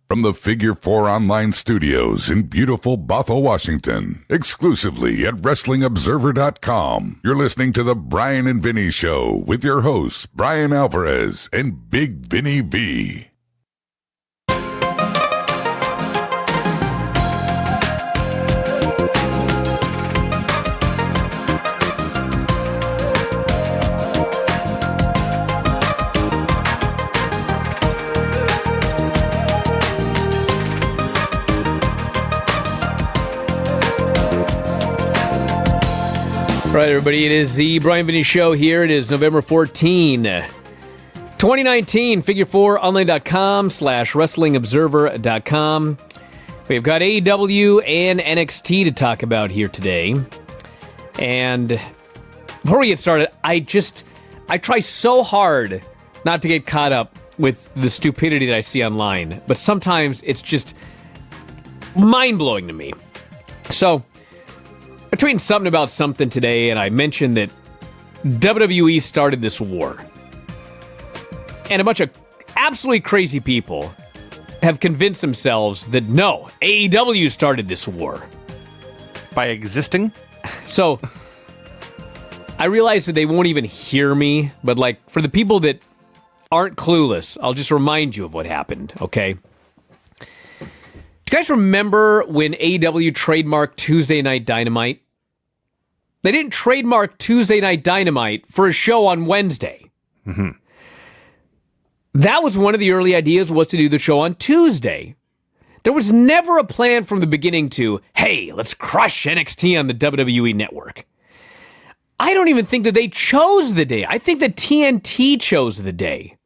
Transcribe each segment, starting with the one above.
From the Figure 4 Online Studios in beautiful Bothell, Washington, exclusively at WrestlingObserver.com, you're listening to The Bryan and Vinny Show with your hosts, Bryan Alvarez and Big Vinny V. All right, everybody, it is the Bryan and Vinny Show here. It is November 14, 2019, figure4online.com/wrestlingobserver.com. We've got AEW and NXT to talk about here today. And before we get started, I try so hard not to get caught up with the stupidity that I see online, but sometimes it's just mind-blowing to me. So, I tweeted something about something today, and I mentioned that WWE started this war. And a bunch of absolutely crazy people have convinced themselves that no, AEW started this war. By existing? So, I realize that they won't even hear me, but like, for the people that aren't clueless, I'll just remind you of what happened, okay? Do you guys remember when AEW trademarked Tuesday Night Dynamite? They didn't trademark Tuesday Night Dynamite for a show on Wednesday. Mm-hmm. That was one of the early ideas, was to do the show on Tuesday. There was never a plan from the beginning to, hey, let's crush NXT on the WWE Network. I don't even think that they chose the day. I think that TNT chose the day.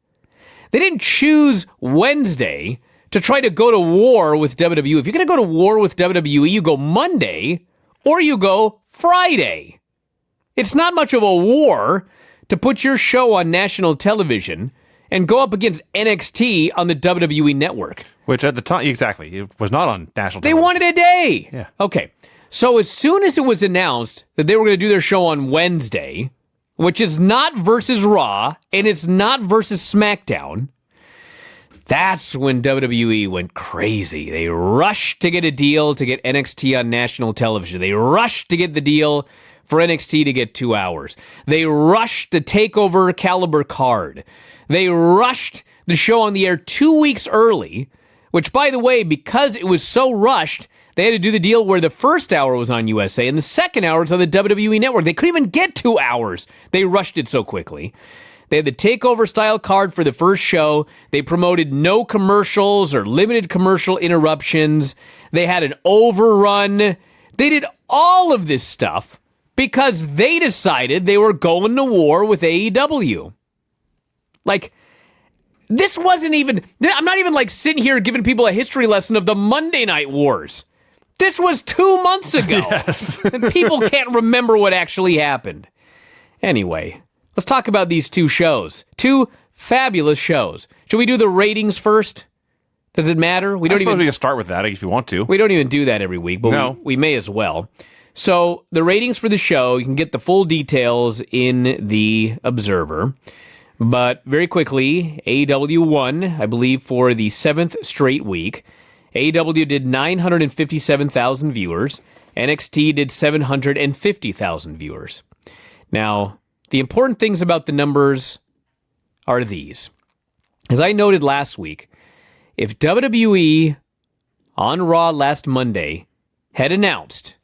They didn't choose Wednesday to try to go to war with WWE. If you're going to go to war with WWE, you go Monday or you go Friday. It's not much of a war to put your show on national television and go up against NXT on the WWE Network. Which at the time, exactly, it was not on national television. They wanted a day. Yeah. Okay. So as soon as it was announced that they were going to do their show on Wednesday, which is not versus Raw and it's not versus SmackDown, that's when WWE went crazy. They rushed to get a deal to get NXT on national television. They rushed to get the deal for NXT to get 2 hours. They rushed the TakeOver Caliber card. They rushed the show on the air 2 weeks early, which, by the way, because it was so rushed, they had to do the deal where the first hour was on USA and the second hour was on the WWE Network. They couldn't even get 2 hours. They rushed it so quickly. They had the TakeOver style card for the first show. They promoted no commercials or limited commercial interruptions. They had an overrun. They did all of this stuff because they decided they were going to war with AEW. Like, this wasn't even, I'm not even like sitting here giving people a history lesson of the Monday Night Wars. This was 2 months ago. Yes. And people can't remember what actually happened. Anyway, let's talk about these two shows. Two fabulous shows. Should we do the ratings first? Does it matter? I suppose we can start with that if you want to. We don't even do that every week, but no. we may as well. So, the ratings for the show, you can get the full details in the Observer. But very quickly, AEW won, I believe, for the 7th straight week. AEW did 957,000 viewers. NXT did 750,000 viewers. Now, the important things about the numbers are these. As I noted last week, if WWE on Raw last Monday had announced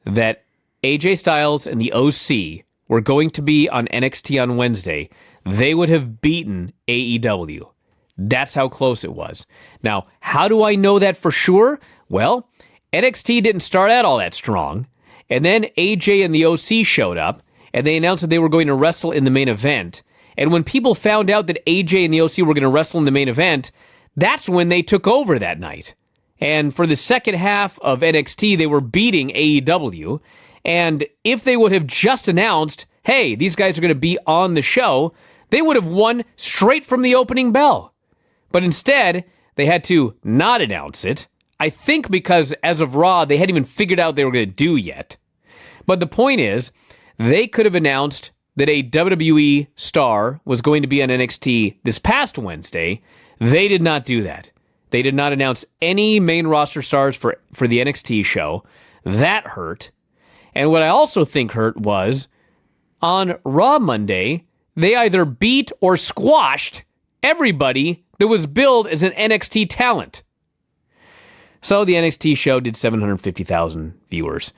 that AJ Styles and the OC were going to be on NXT on Wednesday, they would have beaten AEW. That's how close it was. Now, how do I know that for sure? Well, NXT didn't start out all that strong, and then AJ and the OC showed up, and they announced that they were going to wrestle in the main event. And when people found out that AJ and the OC were going to wrestle in the main event, that's when they took over that night. And for the second half of NXT, they were beating AEW. And if they would have just announced, hey, these guys are going to be on the show, they would have won straight from the opening bell. But instead, they had to not announce it. I think because, as of Raw, they hadn't even figured out what they were going to do yet. But the point is, they could have announced that a WWE star was going to be on NXT this past Wednesday. They did not do that. They did not announce any main roster stars for the NXT show. That hurt. And what I also think hurt was on Raw Monday, they either beat or squashed everybody that was billed as an NXT talent. So the NXT show did 750,000 viewers.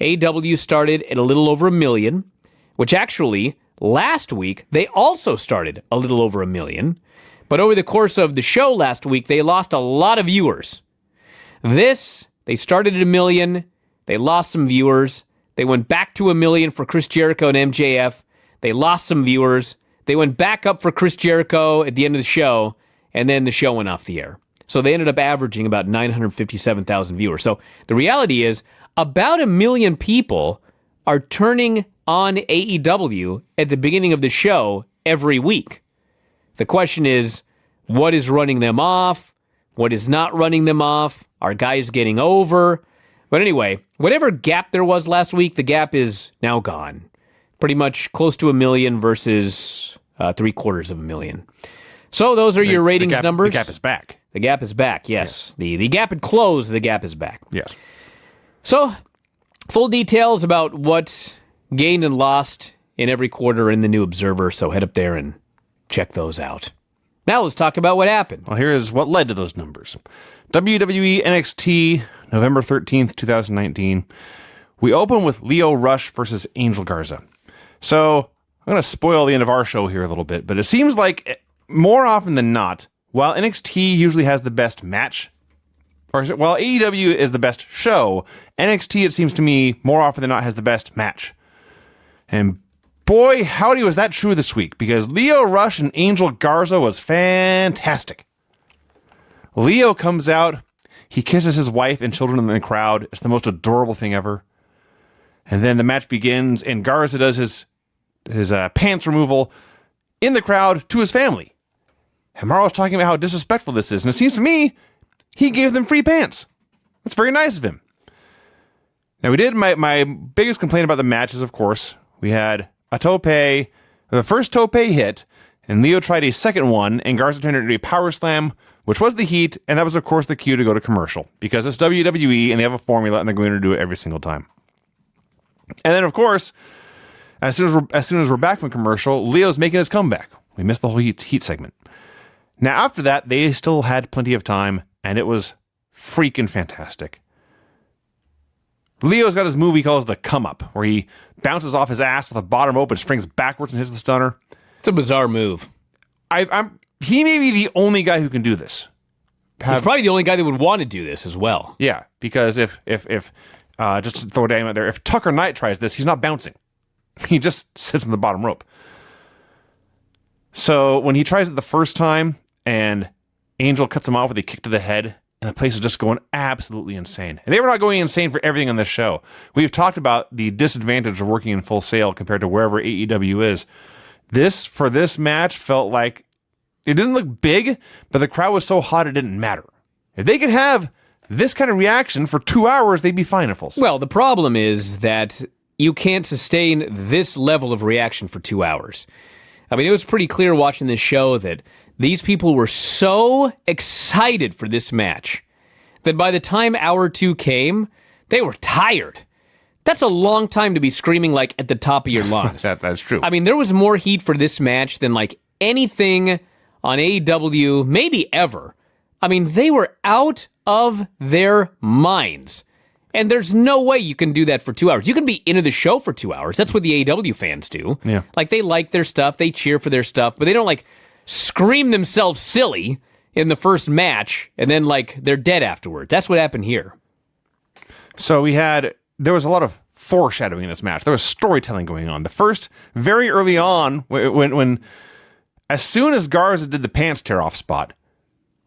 AEW started at a little over 1 million, which actually, last week, they also started a little over 1 million. But over the course of the show last week, they lost a lot of viewers. This, they started at 1 million, they lost some viewers. They went back to 1 million for Chris Jericho and MJF. They lost some viewers. They went back up for Chris Jericho at the end of the show, and then the show went off the air. So they ended up averaging about 957,000 viewers. So the reality is, about 1 million people are turning on AEW at the beginning of the show every week. The question is, what is running them off? What is not running them off? Are guys getting over? But anyway, whatever gap there was last week, the gap is now gone. Pretty much close to 1 million versus 750,000. So those are your ratings numbers. The gap is back. The gap is back, yes. Yeah. The gap had closed, the gap is back. Yes. So, full details about what gained and lost in every quarter in the new Observer, so head up there and check those out. Now let's talk about what happened. Well, here is what led to those numbers. WWE NXT, November 13th, 2019. We open with Lio Rush versus Angel Garza. So, I'm going to spoil the end of our show here a little bit, but it seems like more often than not, while NXT usually has the best match, or while AEW is the best show, NXT, it seems to me, more often than not has the best match. And boy, howdy was that true this week, because Lio Rush and Angel Garza was fantastic. Lio comes out, he kisses his wife and children in the crowd. It's the most adorable thing ever. And then the match begins, and Garza does his pants removal in the crowd to his family. And Marlo's talking about how disrespectful this is, and it seems to me he gave them free pants. That's very nice of him. Now, we did my biggest complaint about the match is, of course, we had a tope, the first tope hit, and Lio tried a second one, and Garza turned it into a power slam, which was the heat, and that was, of course, the cue to go to commercial, because it's WWE, and they have a formula, and they're going to do it every single time. And then, of course, as soon as we're back from commercial, Leo's making his comeback. We missed the whole heat segment. Now, after that, they still had plenty of time, and it was freaking fantastic. Leo's got his move he calls the come up, where he bounces off his ass with the bottom rope and springs backwards and hits the stunner. It's a bizarre move. He may be the only guy who can do this. He's probably the only guy that would want to do this as well. Yeah, because if just to throw a name out there, if Tucker Knight tries this, he's not bouncing. He just sits on the bottom rope. So when he tries it the first time, and Angel cuts him off with a kick to the head, and the place is just going absolutely insane. And they were not going insane for everything on this show. We've talked about the disadvantage of working in Full Sail compared to wherever AEW is. For this match, felt like it didn't look big, but the crowd was so hot it didn't matter. If they could have this kind of reaction for 2 hours, they'd be fine in Full Sail. Well, the problem is that you can't sustain this level of reaction for 2 hours. I mean, it was pretty clear watching this show that these people were so excited for this match that by the time hour 2 came, they were tired. That's a long time to be screaming like at the top of your lungs. That's true. I mean, there was more heat for this match than like anything on AEW, maybe ever. I mean, they were out of their minds. And there's no way you can do that for 2 hours. You can be into the show for 2 hours. That's what the AEW fans do. Yeah. Like, they like their stuff, they cheer for their stuff, but they don't, like, scream themselves silly in the first match, and then, like, they're dead afterwards. That's what happened here. So there was a lot of foreshadowing in this match. There was storytelling going on. The first, very early on, when as soon as Garza did the pants tear-off spot,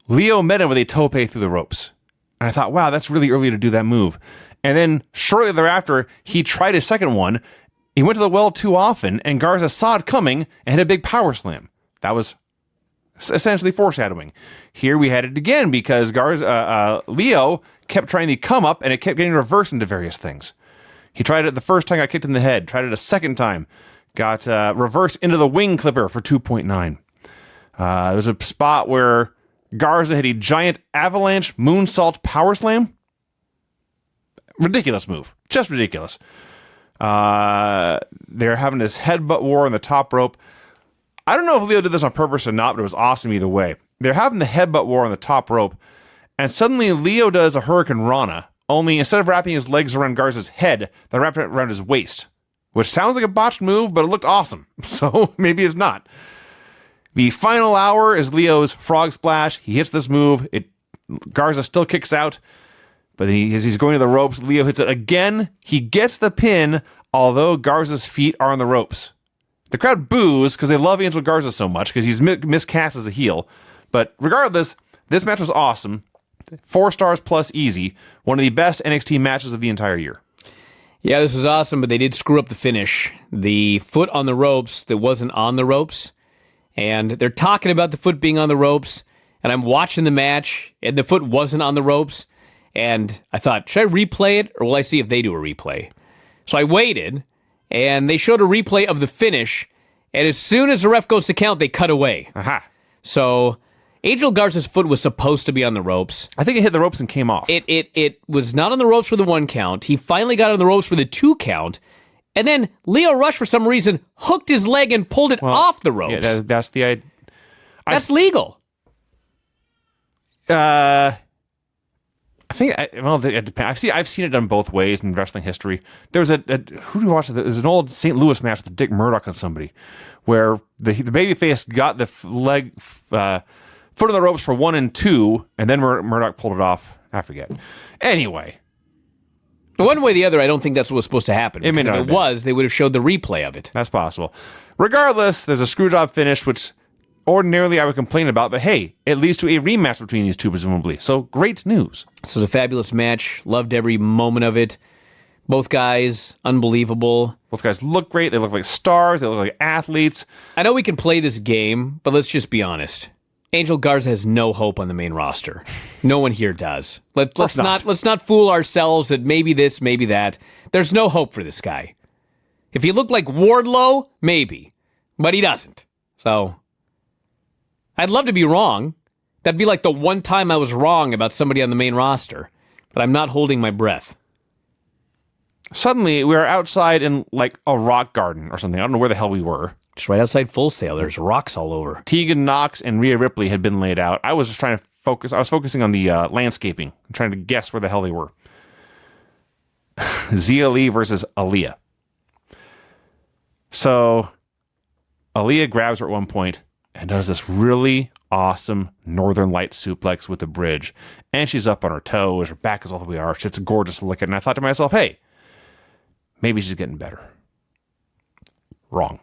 Lio met him with a tope through the ropes. And I thought, wow, that's really early to do that move. And then shortly thereafter, he tried a second one. He went to the well too often, and Garza saw it coming and hit a big power slam. That was essentially foreshadowing. Here we had it again because Lio kept trying the come up, and it kept getting reversed into various things. He tried it the first time, got kicked in the head. Tried it a second time, got reversed into the wing clipper for 2.9. There's a spot where Garza hit a giant avalanche moonsault power slam. Ridiculous move. Just ridiculous. They're having this headbutt war on the top rope. I don't know if Leo did this on purpose or not, but it was awesome either way. They're having the headbutt war on the top rope, and suddenly Leo does a Hurricane Rana, only instead of wrapping his legs around Garza's head, they wrapped it around his waist, which sounds like a botched move, but it looked awesome, so maybe it's not. The final hour is Leo's frog splash. He hits this move. Garza still kicks out, but then as he's going to the ropes, Leo hits it again. He gets the pin, although Garza's feet are on the ropes. The crowd boos because they love Angel Garza so much because he's miscast as a heel. But regardless, this match was awesome. 4 stars plus easy. One of the best NXT matches of the entire year. Yeah, this was awesome, but they did screw up the finish. The foot on the ropes that wasn't on the ropes. And they're talking about the foot being on the ropes. And I'm watching the match, and the foot wasn't on the ropes. And I thought, should I replay it, or will I see if they do a replay? So I waited, and they showed a replay of the finish. And as soon as the ref goes to count, they cut away. Aha. So Angel Garza's foot was supposed to be on the ropes. I think it hit the ropes and came off. It was not on the ropes for the 1 count. He finally got on the ropes for the 2 count. And then Leo Rush, for some reason, hooked his leg and pulled it off the ropes. Yeah, that's the idea. That's legal. I think, it depends. I've seen it done both ways in wrestling history. There was who do you watch? There's an old St. Louis match with Dick Murdoch on somebody, where the babyface got the leg foot on the ropes for 1 and 2, and then Murdoch pulled it off. I forget. Anyway. One way or the other, I don't think that's what was supposed to happen. It may Because not if have it been. was, they would have showed the replay of it. That's possible. Regardless, there's a screwjob finish, which ordinarily I would complain about, but hey, it leads to a rematch between these two, presumably. So, great news. This was a fabulous match. Loved every moment of it. Both guys, unbelievable. Both guys look great. They look like stars. They look like athletes. I know we can play this game, but let's just be honest. Angel Garza has no hope on the main roster. No one here does. Let's not fool ourselves that maybe this, maybe that. There's no hope for this guy. If he looked like Wardlow, maybe, but he doesn't. So I'd love to be wrong. That'd be like the one time I was wrong about somebody on the main roster, but I'm not holding my breath. Suddenly, we are outside in like a rock garden or something. I don't know where the hell we were. Just right outside Full Sail. There's rocks all over. Tegan Knox and Rhea Ripley had been laid out. I was just trying to focus. I was focusing on the landscaping. I'm trying to guess where the hell they were. Zia Lee versus Aaliyah. So, Aaliyah grabs her at one point and does this really awesome Northern Light suplex with the bridge. And she's up on her toes. Her back is all the way arched. It's gorgeous to look at. And I thought to myself, hey, maybe she's getting better. Wrong.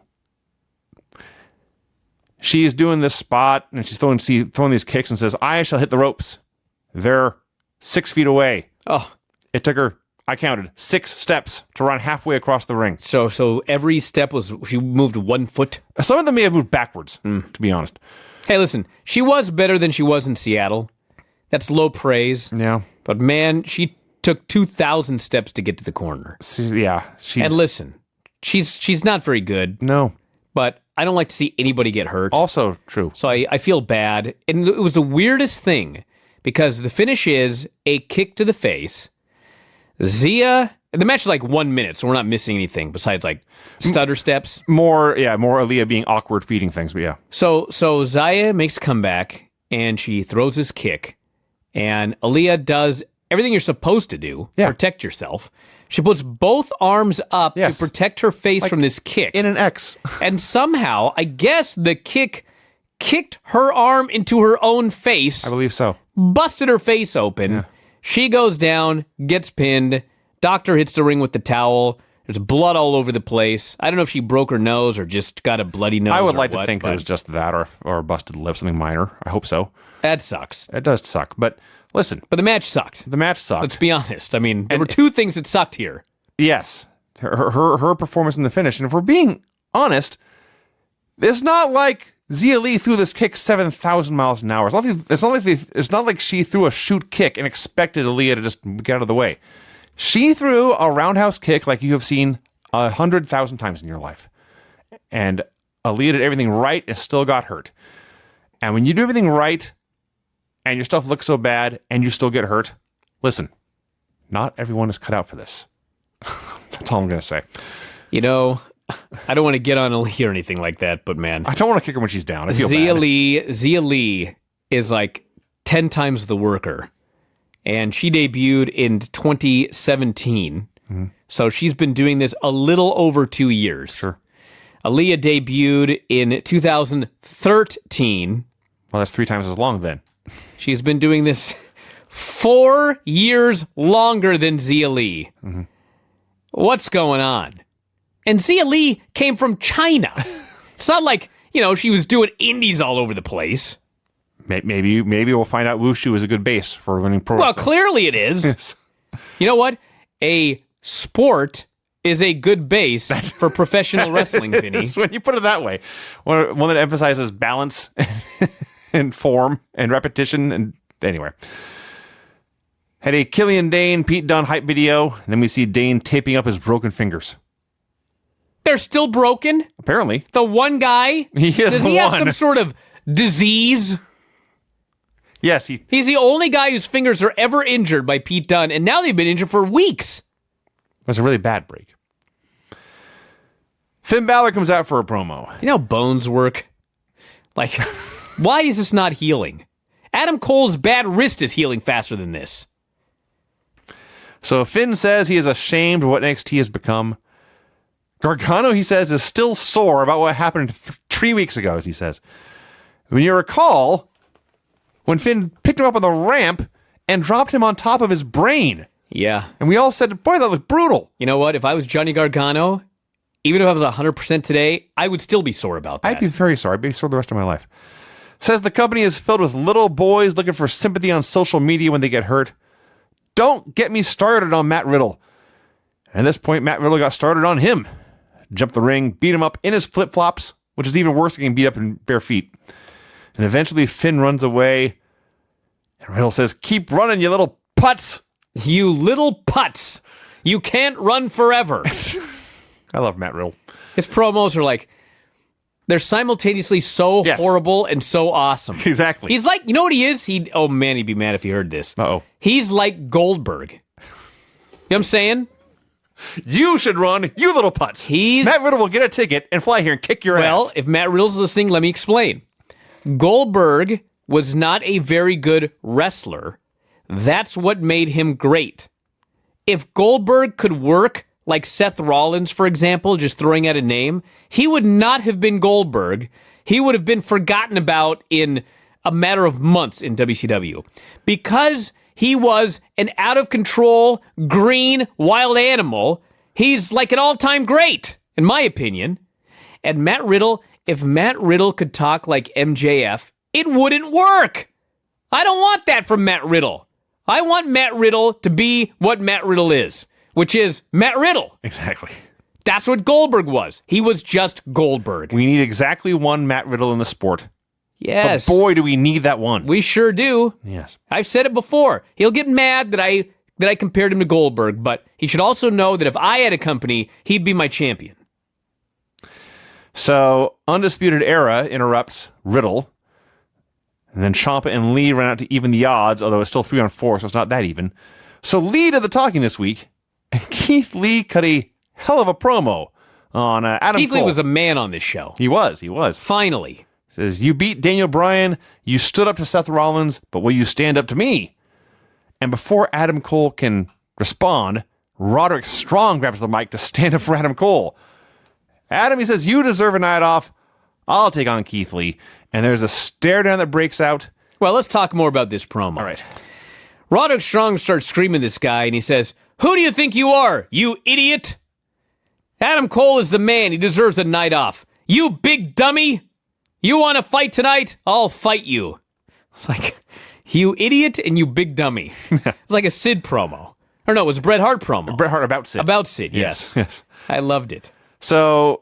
She's doing this spot, and she's throwing these kicks and says, I shall hit the ropes. They're 6 feet away. Oh, It took her, I counted, 6 steps to run halfway across the ring. so every step was, she moved 1 foot. Some of them may have moved backwards, to be honest. Hey, listen, she was better than she was in Seattle. That's low praise. Yeah. But man, she took 2,000 steps to get to the corner. She's, And listen, she's not very good, no. but I don't like to see anybody get hurt. Also true. So I feel bad. And it was the weirdest thing because the finish is a kick to the face. Zia, the match is like 1 minute, so we're not missing anything besides like stutter steps. More Aaliyah being awkward feeding things, but yeah. So Zia makes a comeback and she throws this kick and Aaliyah does everything you're supposed to do. Yeah. Protect yourself. She puts both arms up Yes. to protect her face from this kick. In an X. And somehow, I guess the kick kicked her arm into her own face, I believe so. busted her face open. Yeah. She goes down, gets pinned. Doctor hits the ring with the towel. There's blood all over the place. I don't know if she broke her nose or just got a bloody nose. I would or like what, to think it but was just that or busted lip, something minor. I hope so. that sucks. It does suck. But listen, But the match sucked. the match sucked. Let's be honest. I mean, there were 2 things that sucked here. Yes. Her performance in the finish. And if we're being honest, it's not like Zia Lee threw this kick 7,000 miles an hour. It's not like she threw a shoot kick and expected Aaliyah to just get out of the way. She threw a roundhouse kick like you have seen 100,000 times in your life. And Aaliyah did everything right and still got hurt. And when you do everything right, and your stuff looks so bad and you still get hurt, listen, not everyone is cut out for this. That's all I'm going to say. You know, I don't want to get on Aaliyah or anything like that, but man. I don't want to kick her when she's down. I feel bad. Zia Lee is like 10 times the worker. And she debuted in 2017. Mm-hmm. So she's been doing this a little over 2 years. Sure. Aaliyah debuted in 2013. Well, that's 3 times as long then. She's been doing this 4 years longer than Zia Lee. Mm-hmm. What's going on? And Zia Lee came from China. It's not like, she was doing indies all over the place. Maybe we'll find out Wushu is a good base for learning pro wrestling. Well, clearly it is. Yes. You know what? A sport is a good base for professional wrestling, Vinny. When you put it that way. One that emphasizes balance and form and repetition. And anyway. Had a Killian Dane, Pete Dunne hype video, and then we see Dane taping up his broken fingers. They're still broken? Apparently. The one guy? Does he have some sort of disease? Yes. He's the only guy whose fingers are ever injured by Pete Dunne, and now they've been injured for weeks. It was a really bad break. Finn Balor comes out for a promo. You know how bones work? Like, why is this not healing? Adam Cole's bad wrist is healing faster than this. So Finn says he is ashamed of what NXT has become. Gargano, he says, is still sore about what happened 3 weeks ago, as he says. When you recall, when Finn picked him up on the ramp and dropped him on top of his brain. Yeah. And we all said, boy, that was brutal. You know what? If I was Johnny Gargano, even if I was 100% today, I would still be sore about that. I'd be very sore. I'd be sore the rest of my life. Says the company is filled with little boys looking for sympathy on social media when they get hurt. Don't get me started on Matt Riddle. At this point, Matt Riddle got started on him. Jumped the ring, beat him up in his flip-flops, which is even worse than getting beat up in bare feet. And eventually Finn runs away. And Riddle says, keep running, you little putz. You little putz. You can't run forever. I love Matt Riddle. His promos are like, they're simultaneously so horrible and so awesome. Exactly. He's like, you know what he is? Oh man, he'd be mad if he heard this. Uh-oh. He's like Goldberg. You know what I'm saying? You should run, you little putz. Matt Riddle will get a ticket and fly here and kick your ass. Well, if Matt Riddle's listening, let me explain. Goldberg was not a very good wrestler. That's what made him great. If Goldberg could work like Seth Rollins, for example, just throwing out a name, he would not have been Goldberg. He would have been forgotten about in a matter of months in WCW. Because he was an out-of-control, green, wild animal, he's like an all-time great, in my opinion. And Matt Riddle, if Matt Riddle could talk like MJF, it wouldn't work. I don't want that from Matt Riddle. I want Matt Riddle to be what Matt Riddle is, which is Matt Riddle. Exactly. That's what Goldberg was. He was just Goldberg. We need exactly one Matt Riddle in the sport. Yes. But boy, do we need that one. We sure do. Yes. I've said it before. He'll get mad that I compared him to Goldberg, but he should also know that if I had a company, he'd be my champion. So, Undisputed Era interrupts Riddle. And then Ciampa and Lee ran out to even the odds, although it's still 3-on-4, so it's not that even. So Lee did the talking this week, and Keith Lee cut a hell of a promo on Adam Cole. Keith Lee was a man on this show. He was. Finally. Says, you beat Daniel Bryan, you stood up to Seth Rollins, but will you stand up to me? And before Adam Cole can respond, Roderick Strong grabs the mic to stand up for Adam Cole. Adam, he says, you deserve a night off. I'll take on Keith Lee. And there's a stare down that breaks out. Well, let's talk more about this promo. All right. Roderick Strong starts screaming at this guy, and he says, who do you think you are, you idiot? Adam Cole is the man. He deserves a night off. You big dummy. You want to fight tonight? I'll fight you. It's like, you idiot and you big dummy. It's like a Sid promo. Or no, it was a Bret Hart promo. Bret Hart about Sid. About Sid, yes. Yes. I loved it. So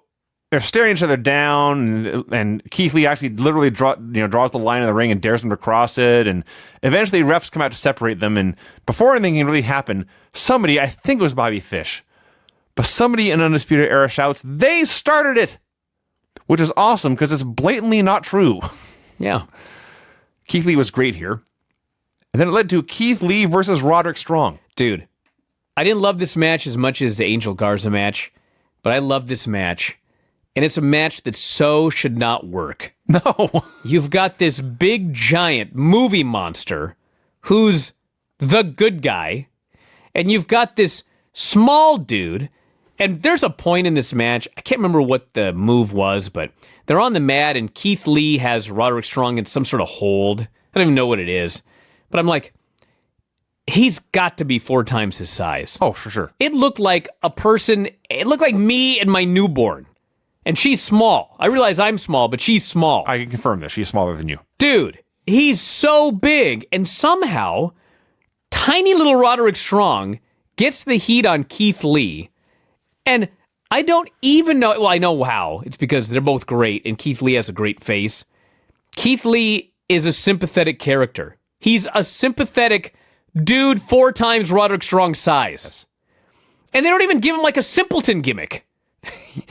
they're staring each other down, and Keith Lee actually literally draws the line in the ring and dares them to cross it, and eventually refs come out to separate them, and before anything can really happen, somebody, I think it was Bobby Fish, but somebody in Undisputed Era shouts, they started it! Which is awesome, because it's blatantly not true. Yeah. Keith Lee was great here. And then it led to Keith Lee versus Roderick Strong. Dude, I didn't love this match as much as the Angel Garza match, but I love this match. And it's a match that so should not work. No. You've got this big, giant movie monster who's the good guy, and you've got this small dude, and there's a point in this match, I can't remember what the move was, but they're on the mat, and Keith Lee has Roderick Strong in some sort of hold. I don't even know what it is. But I'm like, he's got to be 4 times his size. Oh, for sure. It looked like it looked like me and my newborn. And she's small. I realize I'm small, but she's small. I can confirm this. She's smaller than you. Dude, he's so big. And somehow, tiny little Roderick Strong gets the heat on Keith Lee. And I don't even know. Well, I know how. It's because they're both great, and Keith Lee has a great face. Keith Lee is a sympathetic character. He's a sympathetic dude 4 times Roderick Strong's size. Yes. And they don't even give him like a simpleton gimmick.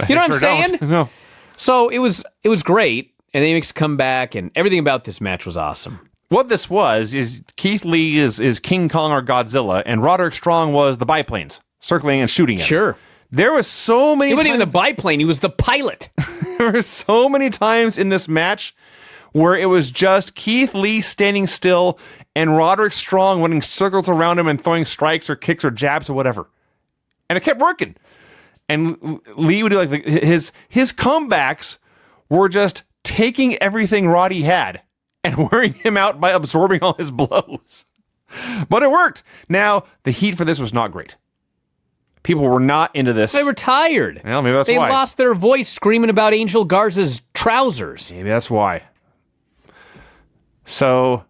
You know what I'm saying? No. So it was great, and they makes a comeback, and everything about this match was awesome. What this was is Keith Lee is King Kong or Godzilla, and Roderick Strong was the biplanes circling and shooting him. Sure. There was so many. He wasn't even the biplane; he was the pilot. There were so many times in this match where it was just Keith Lee standing still and Roderick Strong running circles around him and throwing strikes or kicks or jabs or whatever, and it kept working. And Lee would do like his comebacks were just taking everything Roddy had and wearing him out by absorbing all his blows. But it worked. Now, the heat for this was not great. People were not into this. They were tired. Well, maybe that's they why. lost their voice screaming about Angel Garza's trousers. Maybe that's why. So,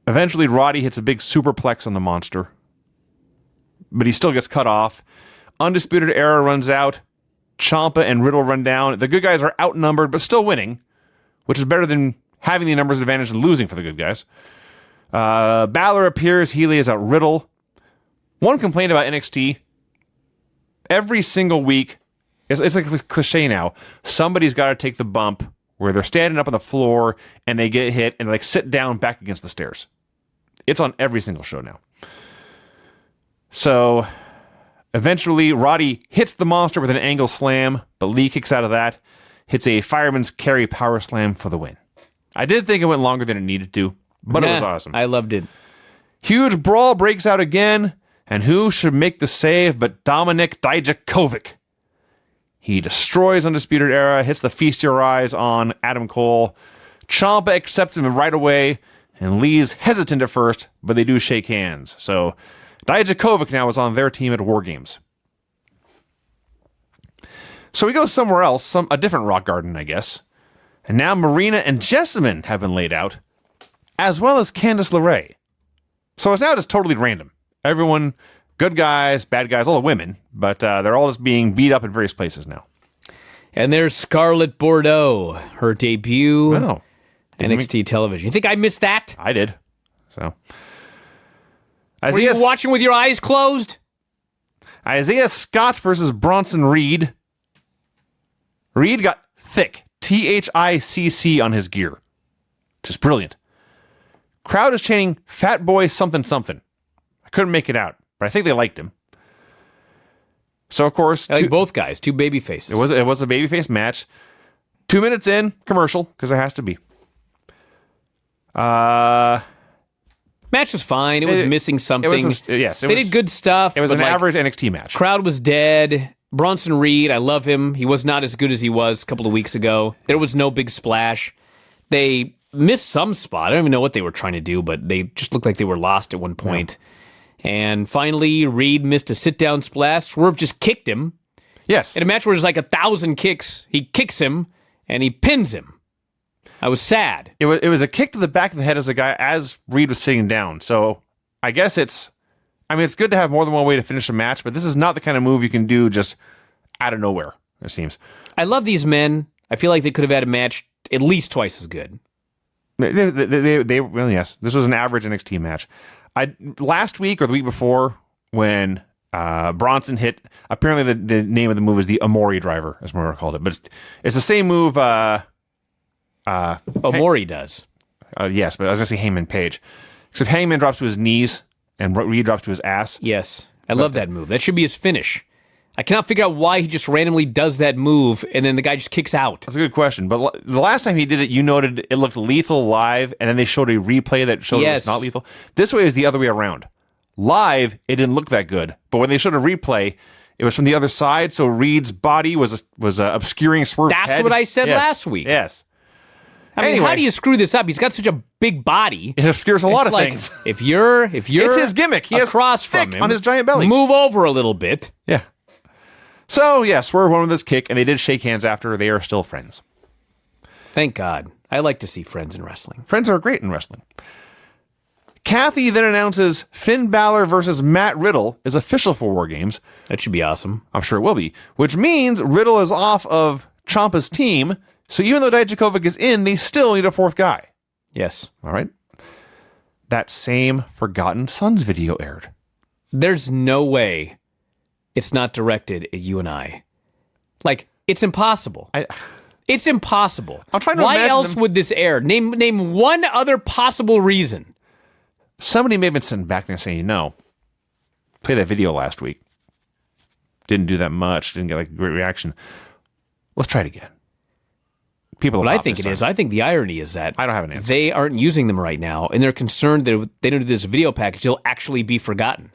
eventually Roddy hits a big superplex on the monster. But he still gets cut off. Undisputed Era runs out. Ciampa and Riddle run down. The good guys are outnumbered, but still winning, which is better than having the numbers advantage and losing for the good guys. Balor appears. He lays out Riddle. One complaint about NXT, every single week, it's like a cliche now, somebody's got to take the bump where they're standing up on the floor and they get hit and like sit down back against the stairs. It's on every single show now. So eventually Roddy hits the monster with an angle slam, but Lee kicks out of that, hits a fireman's carry power slam for the win. I did think it went longer than it needed to, but it was awesome. I loved it. Huge brawl breaks out again, and who should make the save but Dominik Dijakovic? He destroys Undisputed Era, hits the Feast Your Eyes on Adam Cole. Ciampa accepts him right away, and Lee's hesitant at first, but they do shake hands. So Dijakovic now is on their team at War Games. So we go somewhere else, a different rock garden, I guess. And now Marina and Jessamine have been laid out, as well as Candice LeRae. So it's now just totally random. Everyone, good guys, bad guys, all the women, but they're all just being beat up in various places now. And there's Scarlett Bordeaux, her debut Oh, NXT television. You think I missed that? I did. So Were you watching with your eyes closed? Isaiah Scott versus Bronson Reed. Reed got thick, THICC on his gear. Just brilliant. Crowd is chanting Fat Boy something something. I couldn't make it out, but I think they liked him. So of course, I like both guys, 2 baby faces. It was a babyface match. 2 minutes in, commercial, because it has to be. Match was fine. It was missing something. They did good stuff. It was an average NXT match. Crowd was dead. Bronson Reed, I love him. He was not as good as he was a couple of weeks ago. There was no big splash. They missed some spot. I don't even know what they were trying to do, but they just looked like they were lost at one point. Yeah. And finally, Reed missed a sit-down splash. Swerve just kicked him. Yes. In a match where there's like 1,000 kicks, he kicks him, and he pins him. I was sad. It was a kick to the back of the head as Reed was sitting down. So I guess it's good to have more than one way to finish a match, but this is not the kind of move you can do just out of nowhere, it seems. I love these men. I feel like they could have had a match at least twice as good. Well, yes. This was an average NXT match. Last week or the week before, when Bronson hit, apparently the name of the move is the Amori Driver, as Maria called it, but it's the same move. Omori does. Yes, but I was going to say Heyman Page. Except Hangman drops to his knees and Reed drops to his ass. Yes. I love that move. That should be his finish. I cannot figure out why he just randomly does that move and then the guy just kicks out. That's a good question. But the last time he did it, you noted it looked lethal live, and then they showed a replay that showed it was not lethal. This way is the other way around. Live, it didn't look that good. But when they showed a replay, it was from the other side, so Reed's body was obscuring Swerve's head. That's what I said last week. Yes. I mean, how do you screw this up? He's got such a big body. It obscures a lot of things. If you're it's his gimmick. He across has from him on his giant belly. Move over a little bit. Yeah. So, yeah, Swerve won with this kick, and they did shake hands after. They are still friends. Thank God. I like to see friends in wrestling. Friends are great in wrestling. Kathy then announces Finn Balor versus Matt Riddle is official for War Games. That should be awesome. I'm sure it will be. Which means Riddle is off of Ciampa's team, so even though Dijakovic is in, they still need a fourth guy. Yes. All right. That same Forgotten Sons video aired. There's no way it's not directed at you and I. Like, it's impossible. It's impossible. I'm trying to Why imagine else would this air? Name one other possible reason. Somebody may have been sitting back there saying, play that video last week. Didn't do that much. Didn't get like a great reaction. Let's try it again. People. What I think it is, I think the irony is that I don't have an answer. They aren't using them right now, and they're concerned that if they don't do this video package, they'll actually be forgotten.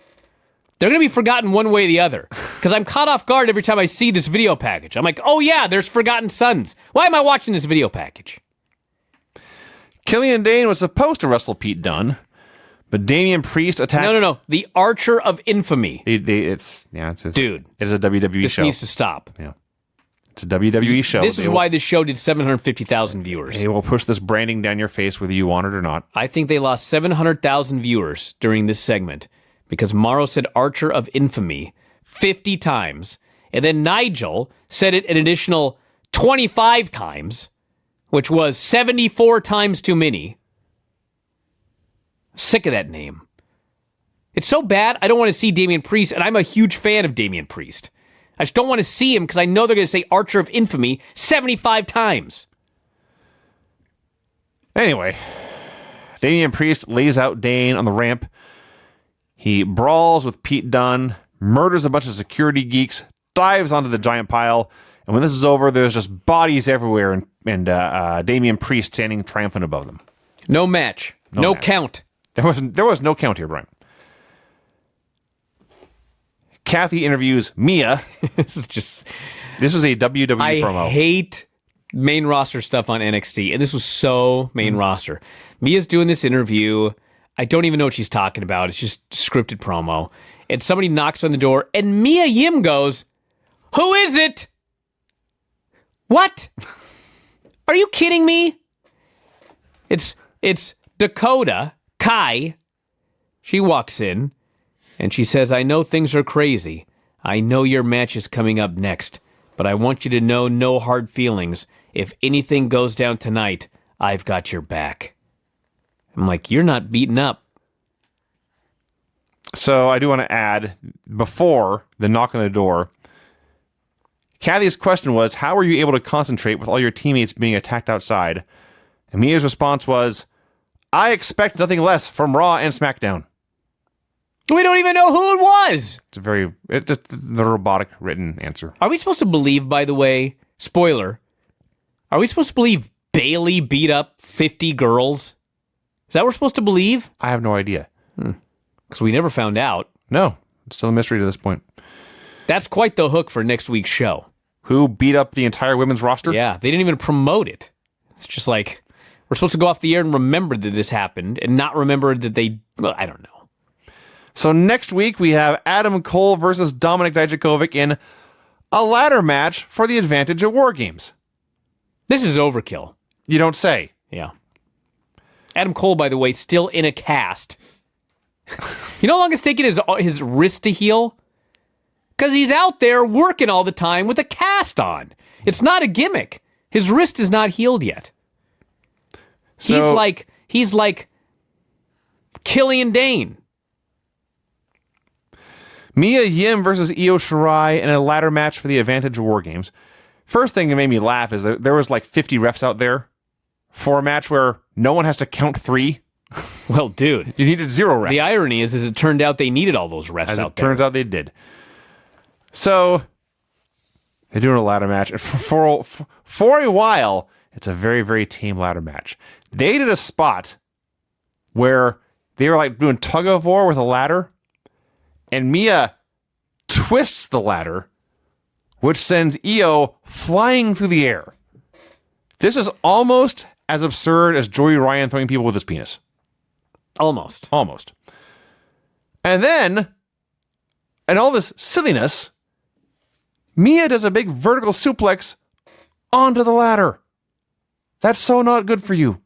They're going to be forgotten one way or the other. Because I'm caught off guard every time I see this video package. I'm like, oh yeah, there's Forgotten Sons. Why am I watching this video package? Killian Dane was supposed to wrestle Pete Dunne, but Damian Priest attacks... No. The Archer of Infamy. Dude. It is a WWE this show. This needs to stop. Yeah. It's a WWE show. This is why this show did 750,000 viewers. They will push this branding down your face whether you want it or not. I think they lost 700,000 viewers during this segment because Morrow said Archer of Infamy 50 times, and then Nigel said it an additional 25 times, which was 74 times too many. Sick of that name. It's so bad, I don't want to see Damian Priest, and I'm a huge fan of Damian Priest. I just don't want to see him because I know they're going to say Archer of Infamy 75 times. Anyway, Damian Priest lays out Dane on the ramp. He brawls with Pete Dunne, murders a bunch of security geeks, dives onto the giant pile, and when this is over, there's just bodies everywhere, and Damian Priest standing triumphant above them. No match. No match. Count. There was no count here, Brian. Kathy interviews Mia. This was a WWE promo. I hate main roster stuff on NXT, and this was so main roster. Mia's doing this interview. I don't even know what she's talking about. It's just scripted promo. And somebody knocks on the door, and Mia Yim goes, "Who is it?" What? Are you kidding me? It's Dakota Kai. She walks in. And she says, "I know things are crazy. I know your match is coming up next. But I want you to know no hard feelings. If anything goes down tonight, I've got your back." I'm like, you're not beaten up. So I do want to add, before the knock on the door, Kathy's question was, how were you able to concentrate with all your teammates being attacked outside? And Mia's response was, I expect nothing less from Raw and SmackDown. We don't even know who it was. It's the robotic written answer. Are we supposed to believe, by the way, spoiler, are we supposed to believe Bailey beat up 50 girls? Is that what we're supposed to believe? I have no idea. Because we never found out. No, it's still a mystery to this point. That's quite the hook for next week's show. Who beat up the entire women's roster? Yeah, they didn't even promote it. It's just like, we're supposed to go off the air and remember that this happened and not remember that I don't know. So next week, we have Adam Cole versus Dominik Dijakovic in a ladder match for the advantage at War Games. This is overkill. You don't say. Yeah. Adam Cole, by the way, still in a cast. You know how long it's taken his wrist to heal? Because he's out there working all the time with a cast on. It's not a gimmick. His wrist is not healed yet. So, he's like Killian Dane. Mia Yim versus Io Shirai in a ladder match for the advantage of War Games. First thing that made me laugh is that there was like 50 refs out there for a match where no one has to count 3. Well, dude, You needed 0 reps. the irony is it turned out they needed all those reps As out it there. turns out, they did. So they're doing a ladder match, and for a while, it's a very, very tame ladder match. They did a spot where they were like doing tug of war with a ladder, and Mia twists the ladder, which sends Io flying through the air. This is almost as absurd as Joey Ryan throwing people with his penis. Almost. And then, and all this silliness, Mia does a big vertical suplex onto the ladder. That's so not good for you.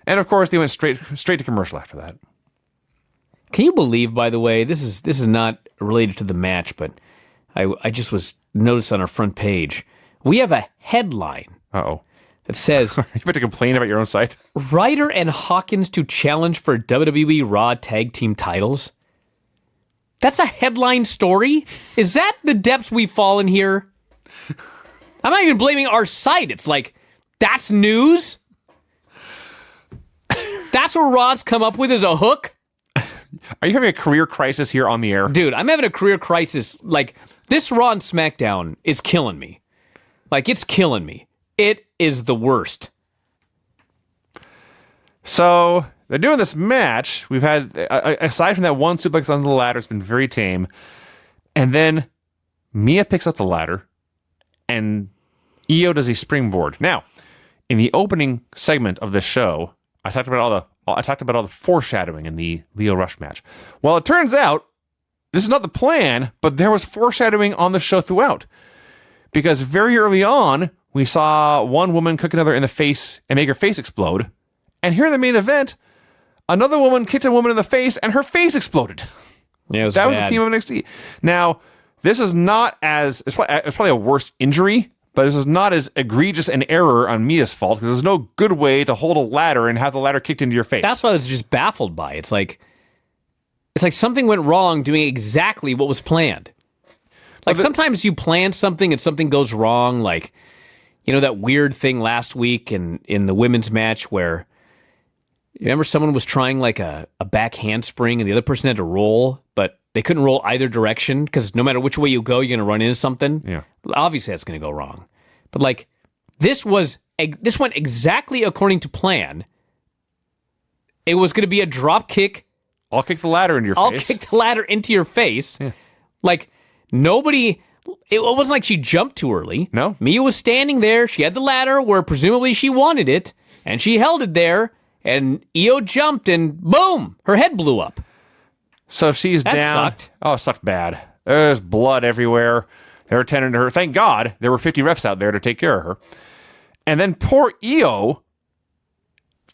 And of course, they went straight to commercial after that. Can you believe, by the way, this is not related to the match, but I just was noticed on our front page. We have a headline Uh-oh. that says, You about to complain about your own site? Ryder and Hawkins to challenge for WWE Raw Tag Team titles. That's a headline story? Is that the depths we've fallen here? I'm not even blaming our site. It's like, that's news? That's what Raw's come up with as a hook? Are you having a career crisis here on the air? Dude, I'm having a career crisis. Like, this Raw and SmackDown is killing me. Like, it's killing me. It is the worst. So they're doing this match. We've had, aside from that one suplex on the ladder, it's been very tame. And then Mia picks up the ladder, and Io does a springboard. Now, in the opening segment of this show, I talked about all the foreshadowing in the Lio Rush match. Well, it turns out this is not the plan, but there was foreshadowing on the show throughout. Because very early on, we saw one woman kick another in the face and make her face explode. And here in the main event, another woman kicked a woman in the face and her face exploded. Yeah, That was the theme of NXT. Now, this is not as, it's probably a worse injury, but this is not as egregious an error on Mia's fault, because there's no good way to hold a ladder and have the ladder kicked into your face. That's what I was just baffled by. It's like something went wrong doing exactly what was planned. Like, sometimes you plan something and something goes wrong, like, you know, that weird thing last week in the women's match where, remember someone was trying like a back handspring and the other person had to roll, but they couldn't roll either direction because no matter which way you go, you're going to run into something. Yeah. Obviously, that's going to go wrong. But like, this went exactly according to plan. It was going to be a drop kick. I'll kick the ladder into your I'll face. kick the ladder into your face. Yeah. Like, nobody... It wasn't like she jumped too early. No. Mia was standing there. She had the ladder where presumably she wanted it, and she held it there, and Io jumped, and boom! Her head blew up. So she's That down. sucked. Oh, it sucked bad. There's blood everywhere. They were tending to her. Thank God there were 50 refs out there to take care of her. And then poor Io,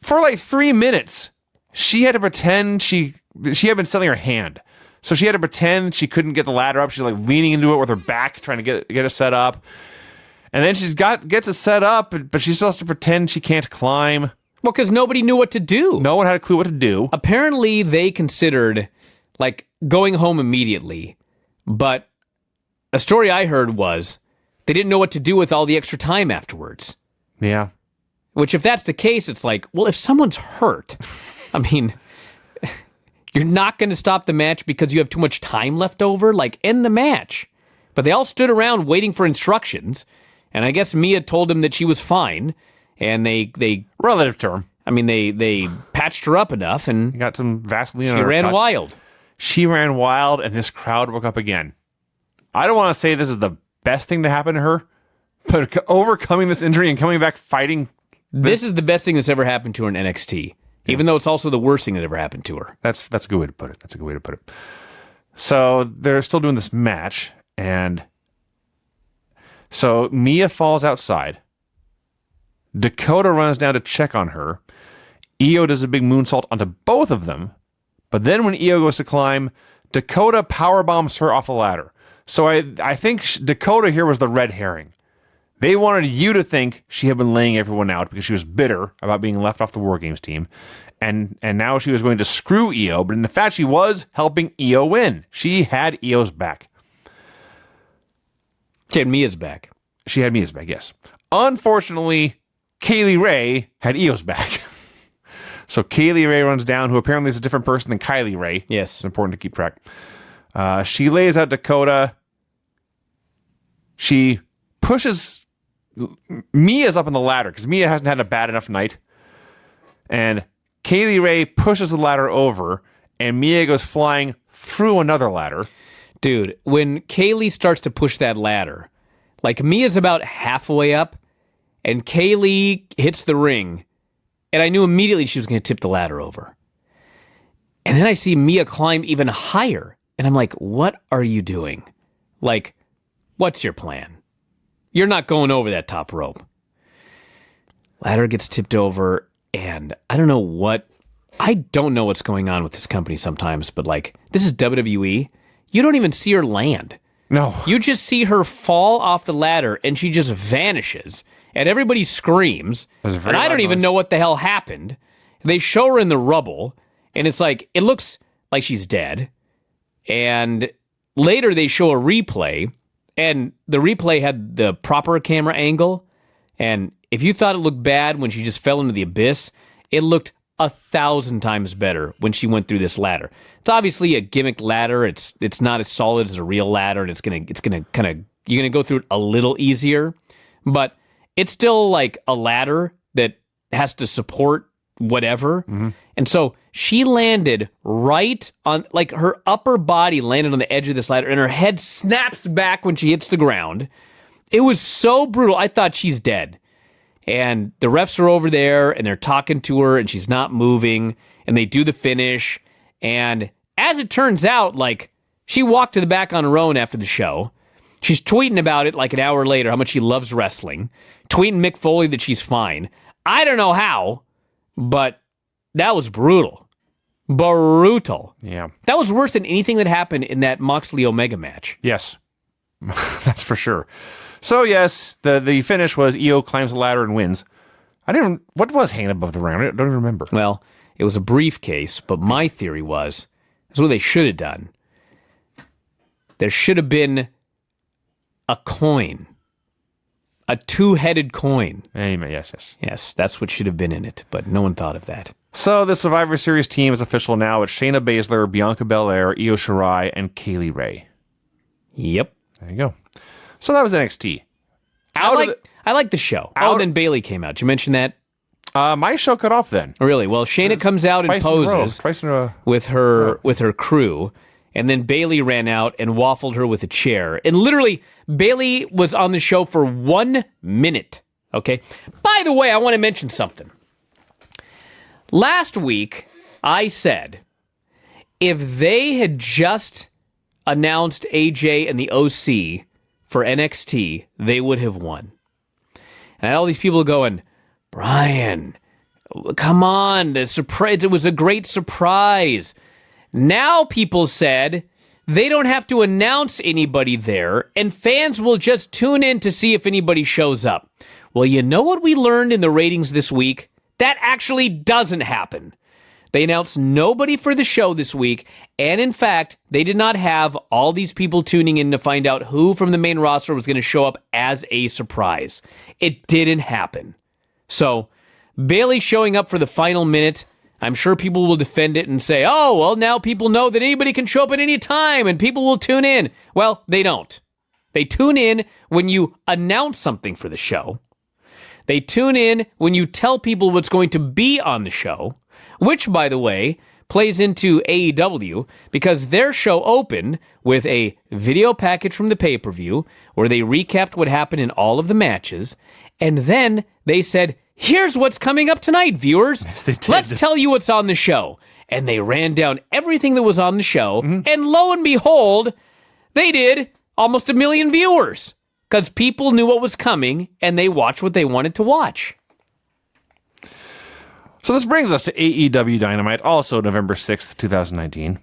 for like 3 minutes, she had to pretend she had been selling her hand. So she had to pretend she couldn't get the ladder up. She's like leaning into it with her back, trying to get it set up. And then gets it set up, but she still has to pretend she can't climb. Well, because nobody knew what to do. No one had a clue what to do. Apparently, they considered, like, going home immediately. But a story I heard was they didn't know what to do with all the extra time afterwards. Yeah. Which, if that's the case, it's like, well, if someone's hurt, I mean, you're not going to stop the match because you have too much time left over? Like, end the match. But they all stood around waiting for instructions, and I guess Mia told them that she was fine, and they Relative term. I mean, they patched her up enough, and You got some Vaseline on she her ran cut. wild. She ran wild, and this crowd woke up again. I don't want to say this is the best thing to happen to her, but overcoming this injury and coming back fighting, This is the best thing that's ever happened to her in NXT, even though it's also the worst thing that ever happened to her. that's a good way to put it. So they're still doing this match, and so Mia falls outside. Dakota runs down to check on her. Io does a big moonsault onto both of them, but then when Io goes to climb, Dakota powerbombs her off the ladder. So I think Dakota here was the red herring. They wanted you to think she had been laying everyone out because she was bitter about being left off the War Games team. And now she was going to screw Io, but in the fact she was helping Io win. She had Io's back. She had Mia's back. She had Mia's back, yes. Unfortunately, Kaylee Ray had Io's back. So Kaylee Ray runs down, who apparently is a different person than Kylie Ray. Yes. It's important to keep track. She lays out Dakota. She pushes... Mia's up on the ladder because Mia hasn't had a bad enough night. And Kaylee Ray pushes the ladder over, and Mia goes flying through another ladder. Dude, when Kaylee starts to push that ladder, like Mia's about halfway up, and Kaylee hits the ring, and I knew immediately she was going to tip the ladder over. And then I see Mia climb even higher, and I'm like, what are you doing? Like, what's your plan? You're not going over that top rope. Ladder gets tipped over, and I don't know what's going on with this company sometimes, but like, this is WWE. You don't even see her land. No. You just see her fall off the ladder, and she just vanishes, and everybody screams, and I don't even know what the hell happened. They show her in the rubble, and it's like, it looks like she's dead, and later they show a replay, and the replay had the proper camera angle, and if you thought it looked bad when she just fell into the abyss, it looked 1,000 times better when she went through this ladder. It's obviously a gimmick ladder. It's not as solid as a real ladder, and it's gonna kind of, you're gonna go through it a little easier, but it's still like a ladder that has to support whatever. Mm-hmm. And so she landed right on, like her upper body landed on the edge of this ladder, and her head snaps back when she hits the ground. It was so brutal. I thought she's dead. And the refs are over there, and they're talking to her, and she's not moving, and they do the finish. And as it turns out, like, she walked to the back on her own after the show. She's tweeting about it like an hour later, how much she loves wrestling, tweeting Mick Foley that she's fine. I don't know how, but that was brutal. Brutal. Yeah. That was worse than anything that happened in that Moxley Omega match. Yes. That's for sure. So, yes, the finish was Io climbs the ladder and wins. What was hanging above the ring? I don't even remember. Well, it was a briefcase, but my theory was, that's what they should have done. There should have been a coin. A two-headed coin. Amen. Yes. Yes, that's what should have been in it, but no one thought of that. So, the Survivor Series team is official now. It's Shayna Baszler, Bianca Belair, Io Shirai, and Kaylee Ray. Yep. There you go. So that was NXT. I like the show. And then Bayley came out. Did you mention that? My show cut off then. Really? Well, Shayna comes out and poses with her crew, and then Bayley ran out and waffled her with a chair. And literally, Bayley was on the show for 1 minute. Okay? By the way, I want to mention something. Last week, I said, if they had just announced AJ and the OC for NXT, they would have won. And I had all these people going, Bryan, come on, it was a great surprise. Now people said they don't have to announce anybody there, and fans will just tune in to see if anybody shows up. Well, you know what we learned in the ratings this week? That actually doesn't happen. They announced nobody for the show this week, and in fact, they did not have all these people tuning in to find out who from the main roster was going to show up as a surprise. It didn't happen. So, Bayley showing up for the final minute, I'm sure people will defend it and say, oh, well, now people know that anybody can show up at any time, and people will tune in. Well, they don't. They tune in when you announce something for the show. They tune in when you tell people what's going to be on the show, which, by the way, plays into AEW because their show opened with a video package from the pay-per-view where they recapped what happened in all of the matches, and then they said, here's what's coming up tonight, viewers. Yes, let's tell you what's on the show. And they ran down everything that was on the show, and lo and behold, they did almost 1 million viewers because people knew what was coming, and they watched what they wanted to watch. So this brings us to AEW Dynamite, also November 6th, 2019.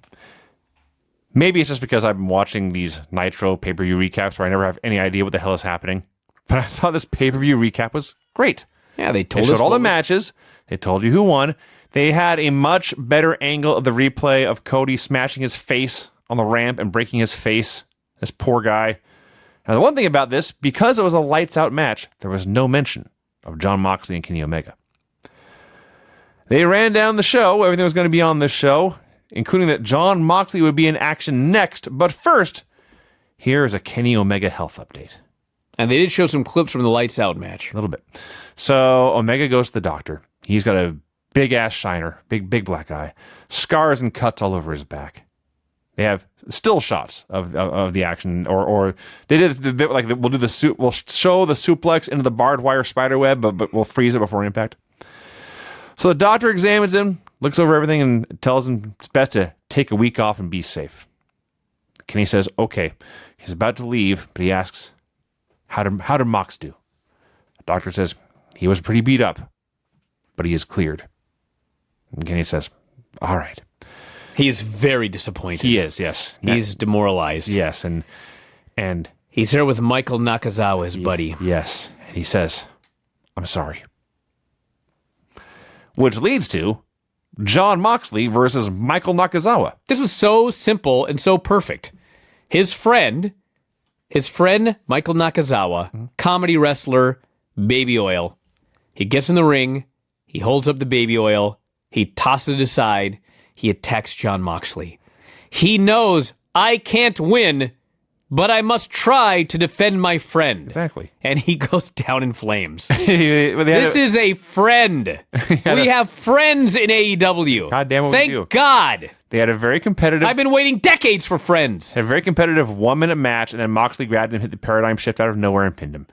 Maybe it's just because I've been watching these Nitro pay-per-view recaps where I never have any idea what the hell is happening. But I thought this pay-per-view recap was great. Yeah, they showed us all the matches. They told you who won. They had a much better angle of the replay of Cody smashing his face on the ramp and breaking his face. This poor guy. Now, the one thing about this, because it was a lights-out match, there was no mention of Jon Moxley and Kenny Omega. They ran down the show. Everything was going to be on this show, including that Jon Moxley would be in action next. But first, here is a Kenny Omega health update. And they did show some clips from the Lights Out match. A little bit. So Omega goes to the doctor. He's got a big-ass shiner, big black eye, scars and cuts all over his back. They have still shots of the action, or they did the bit like we'll show the suplex into the barbed wire spider web, but we'll freeze it before impact. So the doctor examines him, looks over everything, and tells him it's best to take a week off and be safe. Kenny says, okay. He's about to leave, but he asks, how did Mox do? The doctor says, he was pretty beat up, but he is cleared. And Kenny says, all right. He is very disappointed. He is, yes. He's demoralized. Yes, and he's there with Michael Nakazawa, his buddy. Yes. And he says, I'm sorry. Which leads to Jon Moxley versus Michael Nakazawa. This was so simple and so perfect. His friend Michael Nakazawa, comedy wrestler, baby oil. He gets in the ring, he holds up the baby oil, he tosses it aside, he attacks Jon Moxley. He knows I can't win, but I must try to defend my friend. Exactly. And he goes down in flames. This This is a friend. We have friends in AEW. God damn it, we Thank do. God. They had a very competitive... I've been waiting decades for friends. Had a very competitive 1-minute match, and then Moxley grabbed him, hit the paradigm shift out of nowhere, and pinned him.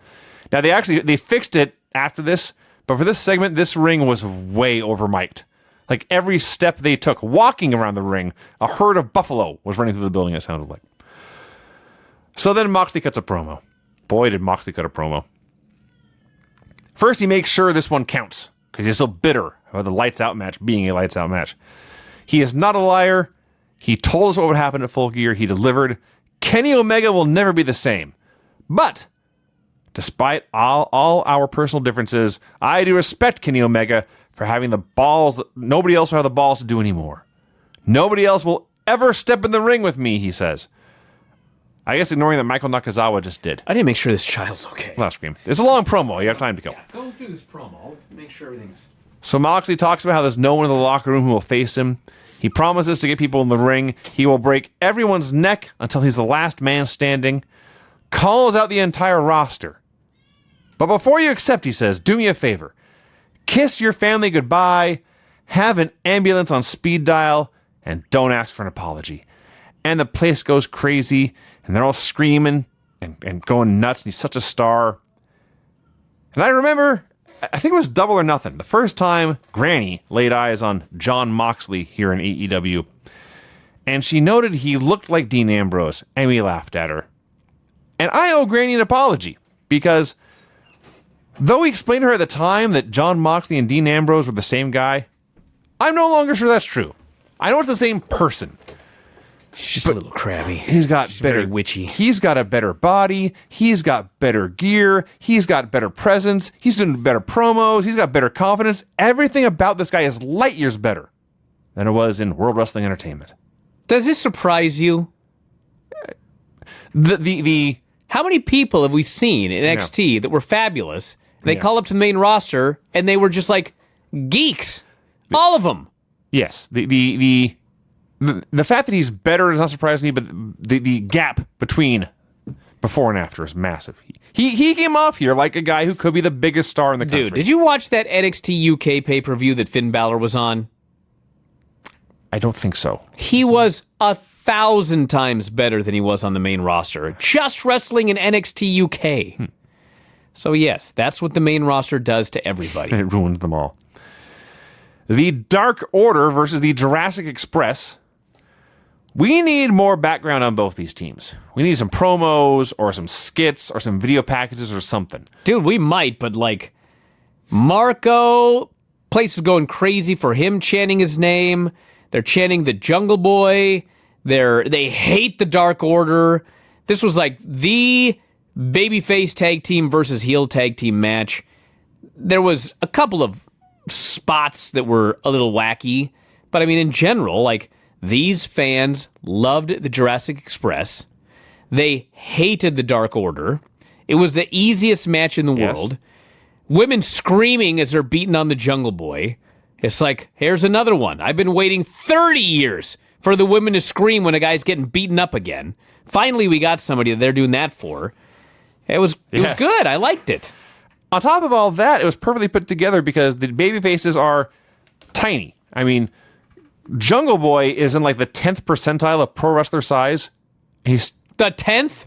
Now, they fixed it after this, but for this segment, this ring was way over-mic'd. Like, every step they took, walking around the ring, a herd of buffalo was running through the building, it sounded like. So then Moxley cuts a promo. Boy, did Moxley cut a promo. First, he makes sure this one counts, because he's so bitter about the Lights Out match being a Lights Out match. He is not a liar. He told us what would happen at Full Gear. He delivered. Kenny Omega will never be the same. But, despite all our personal differences, I do respect Kenny Omega for having the balls that nobody else will have the balls to do anymore. Nobody else will ever step in the ring with me, he says. I guess ignoring that Michael Nakazawa just did. I didn't make sure this child's okay. Last scream. It's a long promo. You have time to go. Yeah, go through this promo. I'll make sure everything's... So Moxley talks about how there's no one in the locker room who will face him. He promises to get people in the ring. He will break everyone's neck until he's the last man standing. Calls out the entire roster. But before you accept, he says, do me a favor. Kiss your family goodbye. Have an ambulance on speed dial. And don't ask for an apology. And the place goes crazy. And they're all screaming and going nuts. And he's such a star. And I remember... I think it was Double or Nothing. The first time Granny laid eyes on Jon Moxley here in AEW. And she noted he looked like Dean Ambrose, and we laughed at her. And I owe Granny an apology, because though he explained to her at the time that Jon Moxley and Dean Ambrose were the same guy, I'm no longer sure that's true. I know it's the same person. She's a little crabby. He's got better, very witchy. He's got a better body. He's got better gear. He's got better presence. He's doing better promos. He's got better confidence. Everything about this guy is light years better than it was in World Wrestling Entertainment. Does this surprise you? The How many people have we seen in NXT that were fabulous? They call up to the main roster and they were just like geeks. All of them. Yes. The fact that he's better does not surprise me, but the gap between before and after is massive. He came off here like a guy who could be the biggest star in the country. Dude, did you watch that NXT UK pay-per-view that Finn Balor was on? I don't think so. He was 1,000 times better than he was on the main roster. Just wrestling in NXT UK. So yes, that's what the main roster does to everybody. It ruins them all. The Dark Order versus the Jurassic Express. We need more background on both these teams. We need some promos or some skits or some video packages or something. Dude, we might, but like Marco, place is going crazy for him chanting his name. They're chanting the Jungle Boy. They hate the Dark Order. This was like the babyface tag team versus heel tag team match. There was a couple of spots that were a little wacky, but I mean, in general, like, these fans loved the Jurassic Express. They hated the Dark Order. It was the easiest match in the world. Women screaming as they're beating on the Jungle Boy. It's like, here's another one. I've been waiting 30 years for the women to scream when a guy's getting beaten up again. Finally, we got somebody that they're doing that for. It was good. I liked it. On top of all that, it was perfectly put together because the baby faces are tiny. I mean, Jungle Boy is in like the 10th percentile of pro wrestler size. He's the 10th?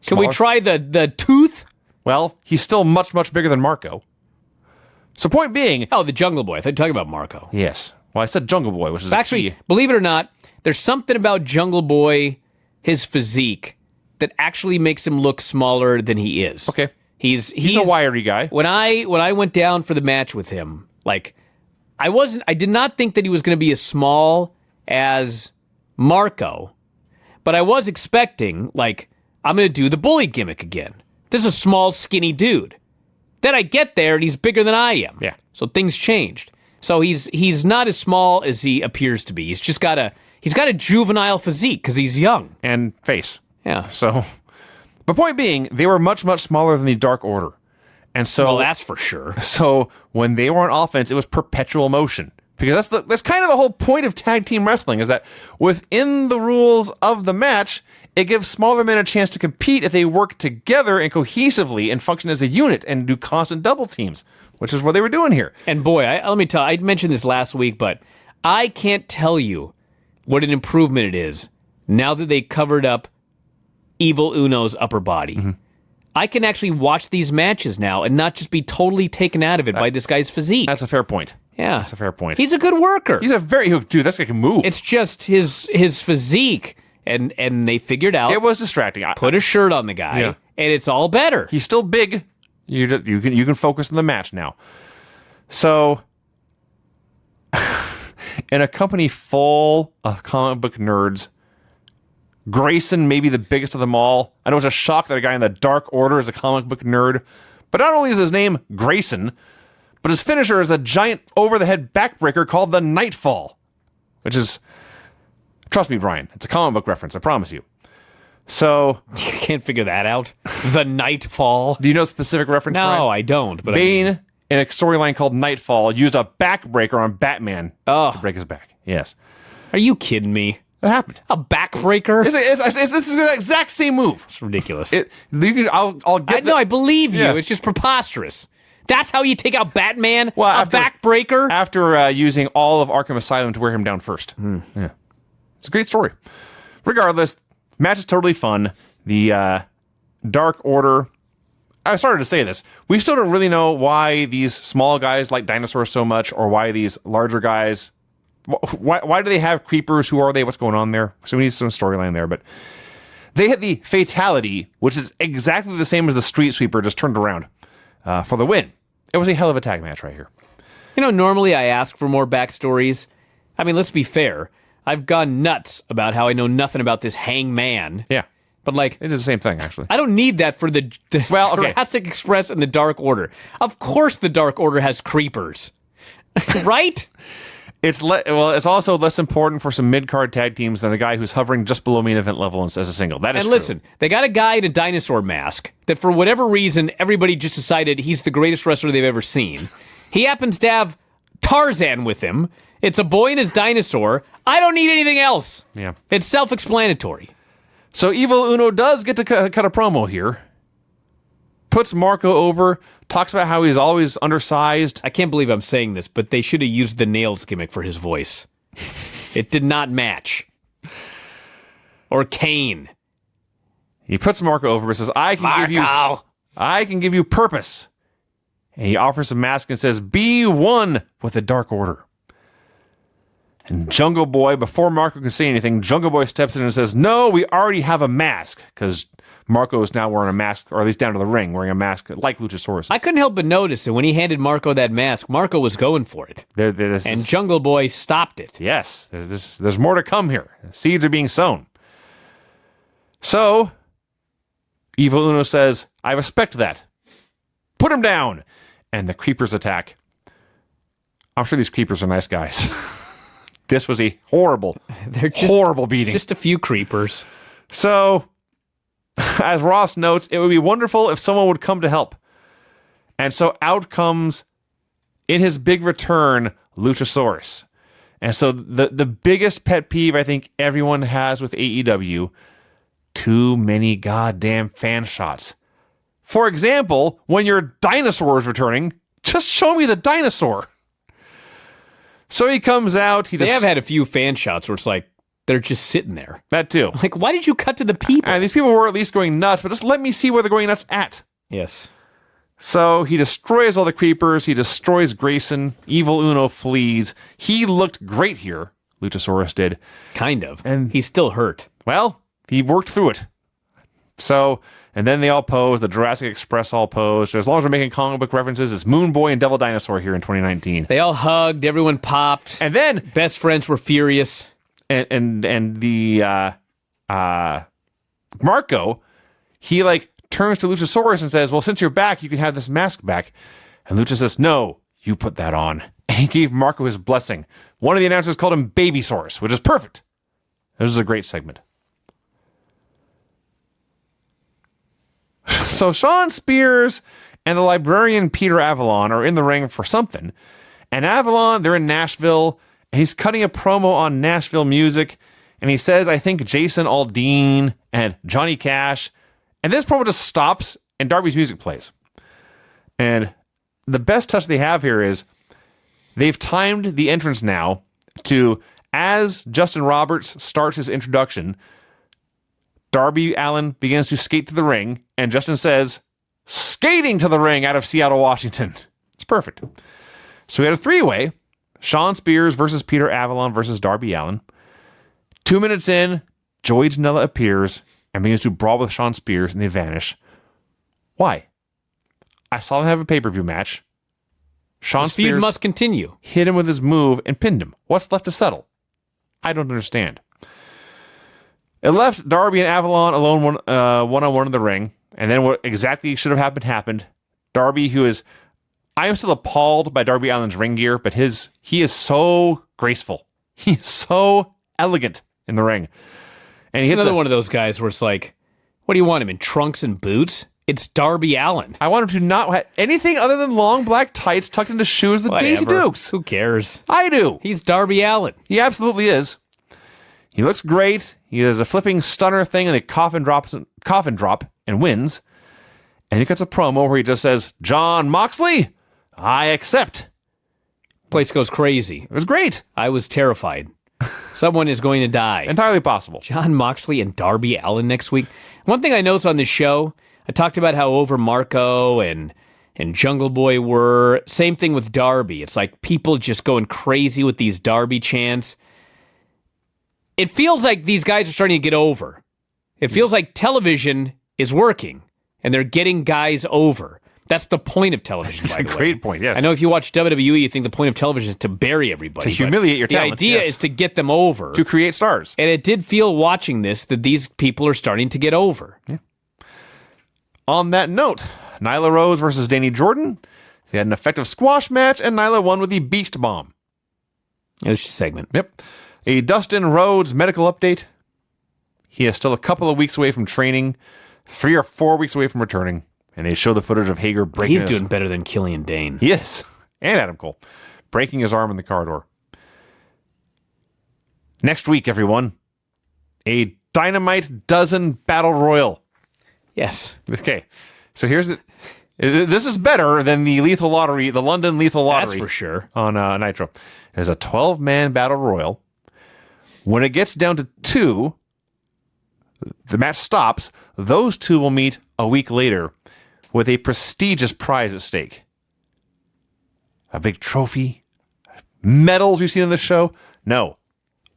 Can we try the tooth? Well, he's still much, much bigger than Marco. So point being... Oh, the Jungle Boy. I thought you were talking about Marco. Yes. Well, I said Jungle Boy, which is actually, believe it or not, there's something about Jungle Boy, his physique, that actually makes him look smaller than he is. Okay. He's a wiry guy. When I went down for the match with him, like, I did not think that he was going to be as small as Marco, but I was expecting, like, I'm going to do the bully gimmick again. This is a small, skinny dude. Then I get there and he's bigger than I am. Yeah. So things changed. So he's not as small as he appears to be. He's got a juvenile physique because he's young. And face. Yeah. So, but point being, they were much, much smaller than the Dark Order. And so... Well, that's for sure. So when they were on offense, it was perpetual motion. Because that's kind of the whole point of tag team wrestling, is that within the rules of the match, it gives smaller men a chance to compete if they work together and cohesively and function as a unit and do constant double teams, which is what they were doing here. And boy, let me tell you, I mentioned this last week, but I can't tell you what an improvement it is now that they covered up Evil Uno's upper body. Mm-hmm. I can actually watch these matches now and not just be totally taken out of it by this guy's physique. That's a fair point. Yeah. That's a fair point. He's a good worker. Dude, this guy can move. It's just his physique. And they figured out... It was distracting. Put a shirt on the guy, and it's all better. He's still big. You can focus on the match now. So, in a company full of comic book nerds, Grayson may be the biggest of them all. I know it's a shock that a guy in the Dark Order is a comic book nerd, but not only is his name Grayson, but his finisher is a giant over-the-head backbreaker called the Nightfall, which is... Trust me, Brian, it's a comic book reference, I promise you. So... You can't figure that out? The Nightfall? Do you know a specific reference, No, Brian? I don't. But Bane, in a storyline called Nightfall, used a backbreaker on Batman to break his back. Yes. Are you kidding me? That happened. A backbreaker? This is the exact same move. It's ridiculous. I'll get I believe you. Yeah. It's just preposterous. That's how you take out Batman? Well, a backbreaker? After using all of Arkham Asylum to wear him down first. Yeah. It's a great story. Regardless, match is totally fun. The Dark Order... I started to say this. We still don't really know why these small guys like dinosaurs so much, or why these larger guys... Why do they have creepers? Who are they? What's going on there? So we need some storyline there, but... They hit the Fatality, which is exactly the same as the Street Sweeper, just turned around for the win. It was a hell of a tag match right here. You know, normally I ask for more backstories. I mean, let's be fair. I've gone nuts about how I know nothing about this Hangman. Yeah. But, like... It is the same thing, actually. I don't need that for the Jurassic Express and the Dark Order. Of course the Dark Order has creepers. Right? It's also less important for some mid-card tag teams than a guy who's hovering just below main event level as a single. That is And true. listen, they got a guy in a dinosaur mask that for whatever reason, everybody just decided he's the greatest wrestler they've ever seen. He happens to have Tarzan with him. It's a boy and his dinosaur. I don't need anything else. Yeah. It's self-explanatory. So Evil Uno does get to cut a promo here. Puts Marco over, talks about how he's always undersized. I can't believe I'm saying this, but they should have used the nails gimmick for his voice. It did not match. Or Kane. He puts Marco over and says, I can give you purpose. And he offers a mask and says, be one with the Dark Order. And Jungle Boy, before Marco can say anything, Jungle Boy steps in and says, no, we already have a mask. Because Marco is now wearing a mask, or at least down to the ring, wearing a mask like Luchasaurus. I couldn't help but notice that when he handed Marco that mask, Marco was going for it. And Jungle Boy stopped it. Yes, there's more to come here. Seeds are being sown. So, Evil Uno says, I respect that. Put him down. And the creepers attack. I'm sure these creepers are nice guys. This was a horrible beating. Just a few creepers. So, as Ross notes, it would be wonderful if someone would come to help. And so out comes, in his big return, Luchasaurus. And so the biggest pet peeve I think everyone has with AEW, too many goddamn fan shots. For example, when your dinosaur is returning, just show me the dinosaur. So he comes out. They have had a few fan shots where it's like, they're just sitting there. That too. Like, why did you cut to the people? And these people were at least going nuts, but just let me see where they're going nuts at. Yes. So he destroys all the creepers. He destroys Grayson. Evil Uno flees. He looked great here, Luchasaurus did. Kind of. And he's still hurt. Well, he worked through it. So, and then they all pose. The Jurassic Express all posed. As long as we're making comic book references, it's Moon Boy and Devil Dinosaur here in 2019. They all hugged. Everyone popped. And then best friends were furious. And the Marco, he like turns to Luchasaurus and says, well, since you're back, you can have this mask back. And Lucha says, no, you put that on. And he gave Marco his blessing. One of the announcers called him Babysaurus, which is perfect. This is a great segment. So Sean Spears and the librarian Peter Avalon are in the ring for something. And Avalon, they're in Nashville, and he's cutting a promo on Nashville music. And he says, I think Jason Aldean and Johnny Cash. And this promo just stops, and Darby's music plays. And the best touch they have here is they've timed the entrance now to, as Justin Roberts starts his introduction, Darby Allin begins to skate to the ring, and Justin says, skating to the ring out of Seattle, Washington. It's perfect. So we had a three-way, Sean Spears versus Peter Avalon versus Darby Allin. 2 minutes in, Joey Janela appears and begins to brawl with Sean Spears, and they vanish. Why? I saw them have a pay-per-view match. Sean This feud Spears must continue. hit him with his move and pinned him. What's left to settle? I don't understand. It left Darby and Avalon alone one-on-one in the ring, and then what exactly should have happened. Darby, I am still appalled by Darby Allin's ring gear, but he is so graceful. He is so elegant in the ring. And It's another one of those guys where it's like, what do you want him in, trunks and boots? It's Darby Allin. I want him to not have anything other than long black tights tucked into shoes with Daisy Dukes. Who cares? I do. He's Darby Allin. He absolutely is. He looks great. He does a flipping stunner thing and a coffin drop and wins. And he cuts a promo where he just says, John Moxley, I accept. Place goes crazy. It was great. I was terrified. Someone is going to die. Entirely possible. John Moxley and Darby Allin next week. One thing I noticed on this show, I talked about how over Marco and Jungle Boy were. Same thing with Darby. It's like people just going crazy with these Darby chants. It feels like these guys are starting to get over. It feels like television is working, and they're getting guys over. That's the point of television, That's by a the way. great point, yes. I know if you watch WWE, you think the point of television is to bury everybody. To humiliate your talent, The idea yes. is to get them over. To create stars. And it did feel watching this that these people are starting to get over. Yeah. On that note, Nyla Rose versus Danny Jordan. They had an effective squash match, and Nyla won with the Beast Bomb. It was just a segment. Yep. A Dustin Rhodes medical update. He is still a couple of weeks away from training, 3 or 4 weeks away from returning. And they show the footage of Hager breaking He's doing better than Killian Dane. He is. And Adam Cole. Breaking his arm in the corridor. Next week, everyone. A Dynamite Dozen Battle Royal. Yes. Okay. So here's it. This is better than the Lethal Lottery, the London Lethal Lottery. That's for sure. On Nitro. There's a 12-man Battle Royal. When it gets down to 2, the match stops. Those 2 will meet a week later with a prestigious prize at stake. A big trophy? Medals we've seen on the show? No.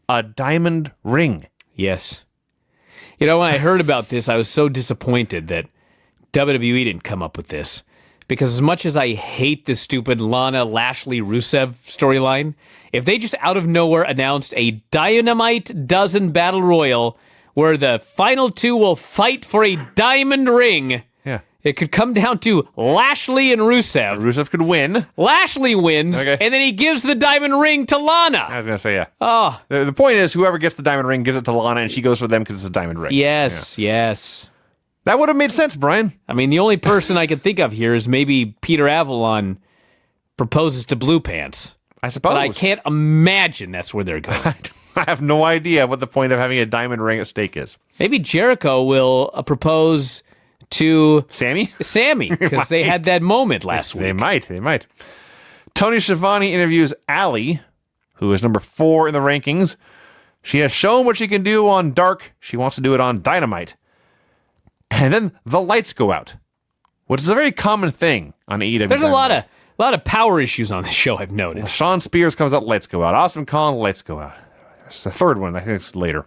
A diamond ring. Yes. You know, when I heard about this, I was so disappointed that WWE didn't come up with this. Because as much as I hate this stupid Lana Lashley Rusev storyline, if they just out of nowhere announced a Dynamite Dozen Battle Royal where the final 2 will fight for a diamond ring, Yeah. it could come down to Lashley and Rusev. Rusev could win. Lashley wins, Okay. and then he gives the diamond ring to I Lana. was going to say, yeah. Oh, The point is, whoever gets the diamond ring gives it to Lana, and she goes for them because it's a diamond ring. yes, yes. That would have made sense, Brian. I mean, the only person I can think of here is maybe Peter Avalon proposes to Blue Pants. I suppose. But I can't imagine that's where they're going. I have no idea what the point of having a diamond ring at stake is. Maybe Jericho will propose to Sammy, because they had that moment last week. They might. Tony Schiavone interviews Allie, who is number 4 in the rankings. She has shown what she can do on Dark. She wants to do it on Dynamite. And then the lights go out, which is a very common thing on AEW. There's a lot of power issues on this show, I've noticed. Sean Spears comes out, lights go out. Awesome Kong, lights go out. There's a third one. I think it's later.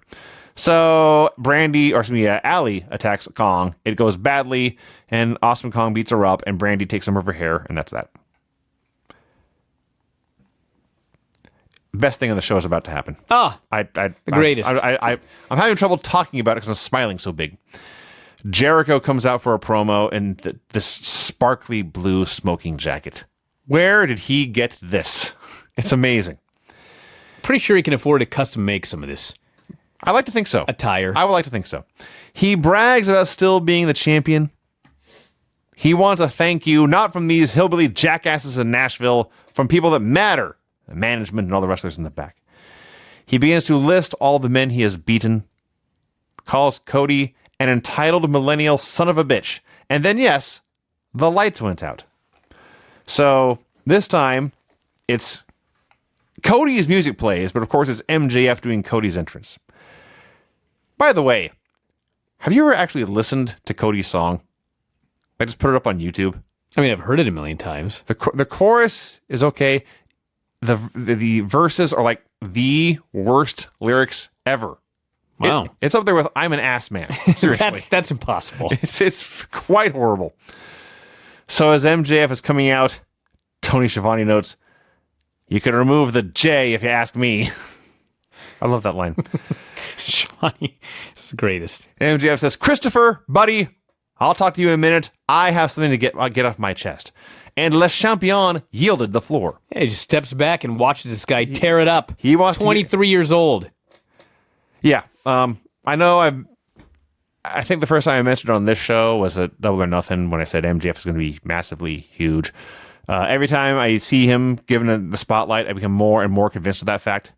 So Allie attacks Kong. It goes badly, and Awesome Kong beats her up, and Brandy takes some of her hair, and that's that. Best thing on the show is about to happen. The greatest. I'm having trouble talking about it because I'm smiling so big. Jericho comes out for a promo in this sparkly blue smoking jacket. Where did he get this? It's amazing. Pretty sure he can afford to custom make some of this. I like to think so. Attire. I would like to think so. He brags about still being the champion. He wants a thank you, not from these hillbilly jackasses in Nashville, from people that matter, the management and all the wrestlers in the back. He begins to list all the men he has beaten, calls Cody an entitled millennial son of a bitch. And then, yes, the lights went out. So this time, it's Cody's music plays, but of course it's MJF doing Cody's entrance. By the way, have you ever actually listened to Cody's song? I just put it up on YouTube. I mean, I've heard it a million times. The chorus is okay. The verses are like the worst lyrics ever. Wow. It's up there with "I'm an ass man." Seriously. That's impossible. It's quite horrible. So as MJF is coming out, Tony Schiavone notes, "You can remove the J if you ask me." I love that line. Schiavone is the greatest. MJF says, "Christopher, buddy, I'll talk to you in a minute. I have something to get off my chest." And Le Champion yielded the floor. Yeah, he just steps back and watches this guy tear it up. He wants 23 years old. Yeah. I know I think the first time I mentioned it on this show was at Double or Nothing when I said MJF is going to be massively huge. Every time I see him given the spotlight, I become more and more convinced of that fact.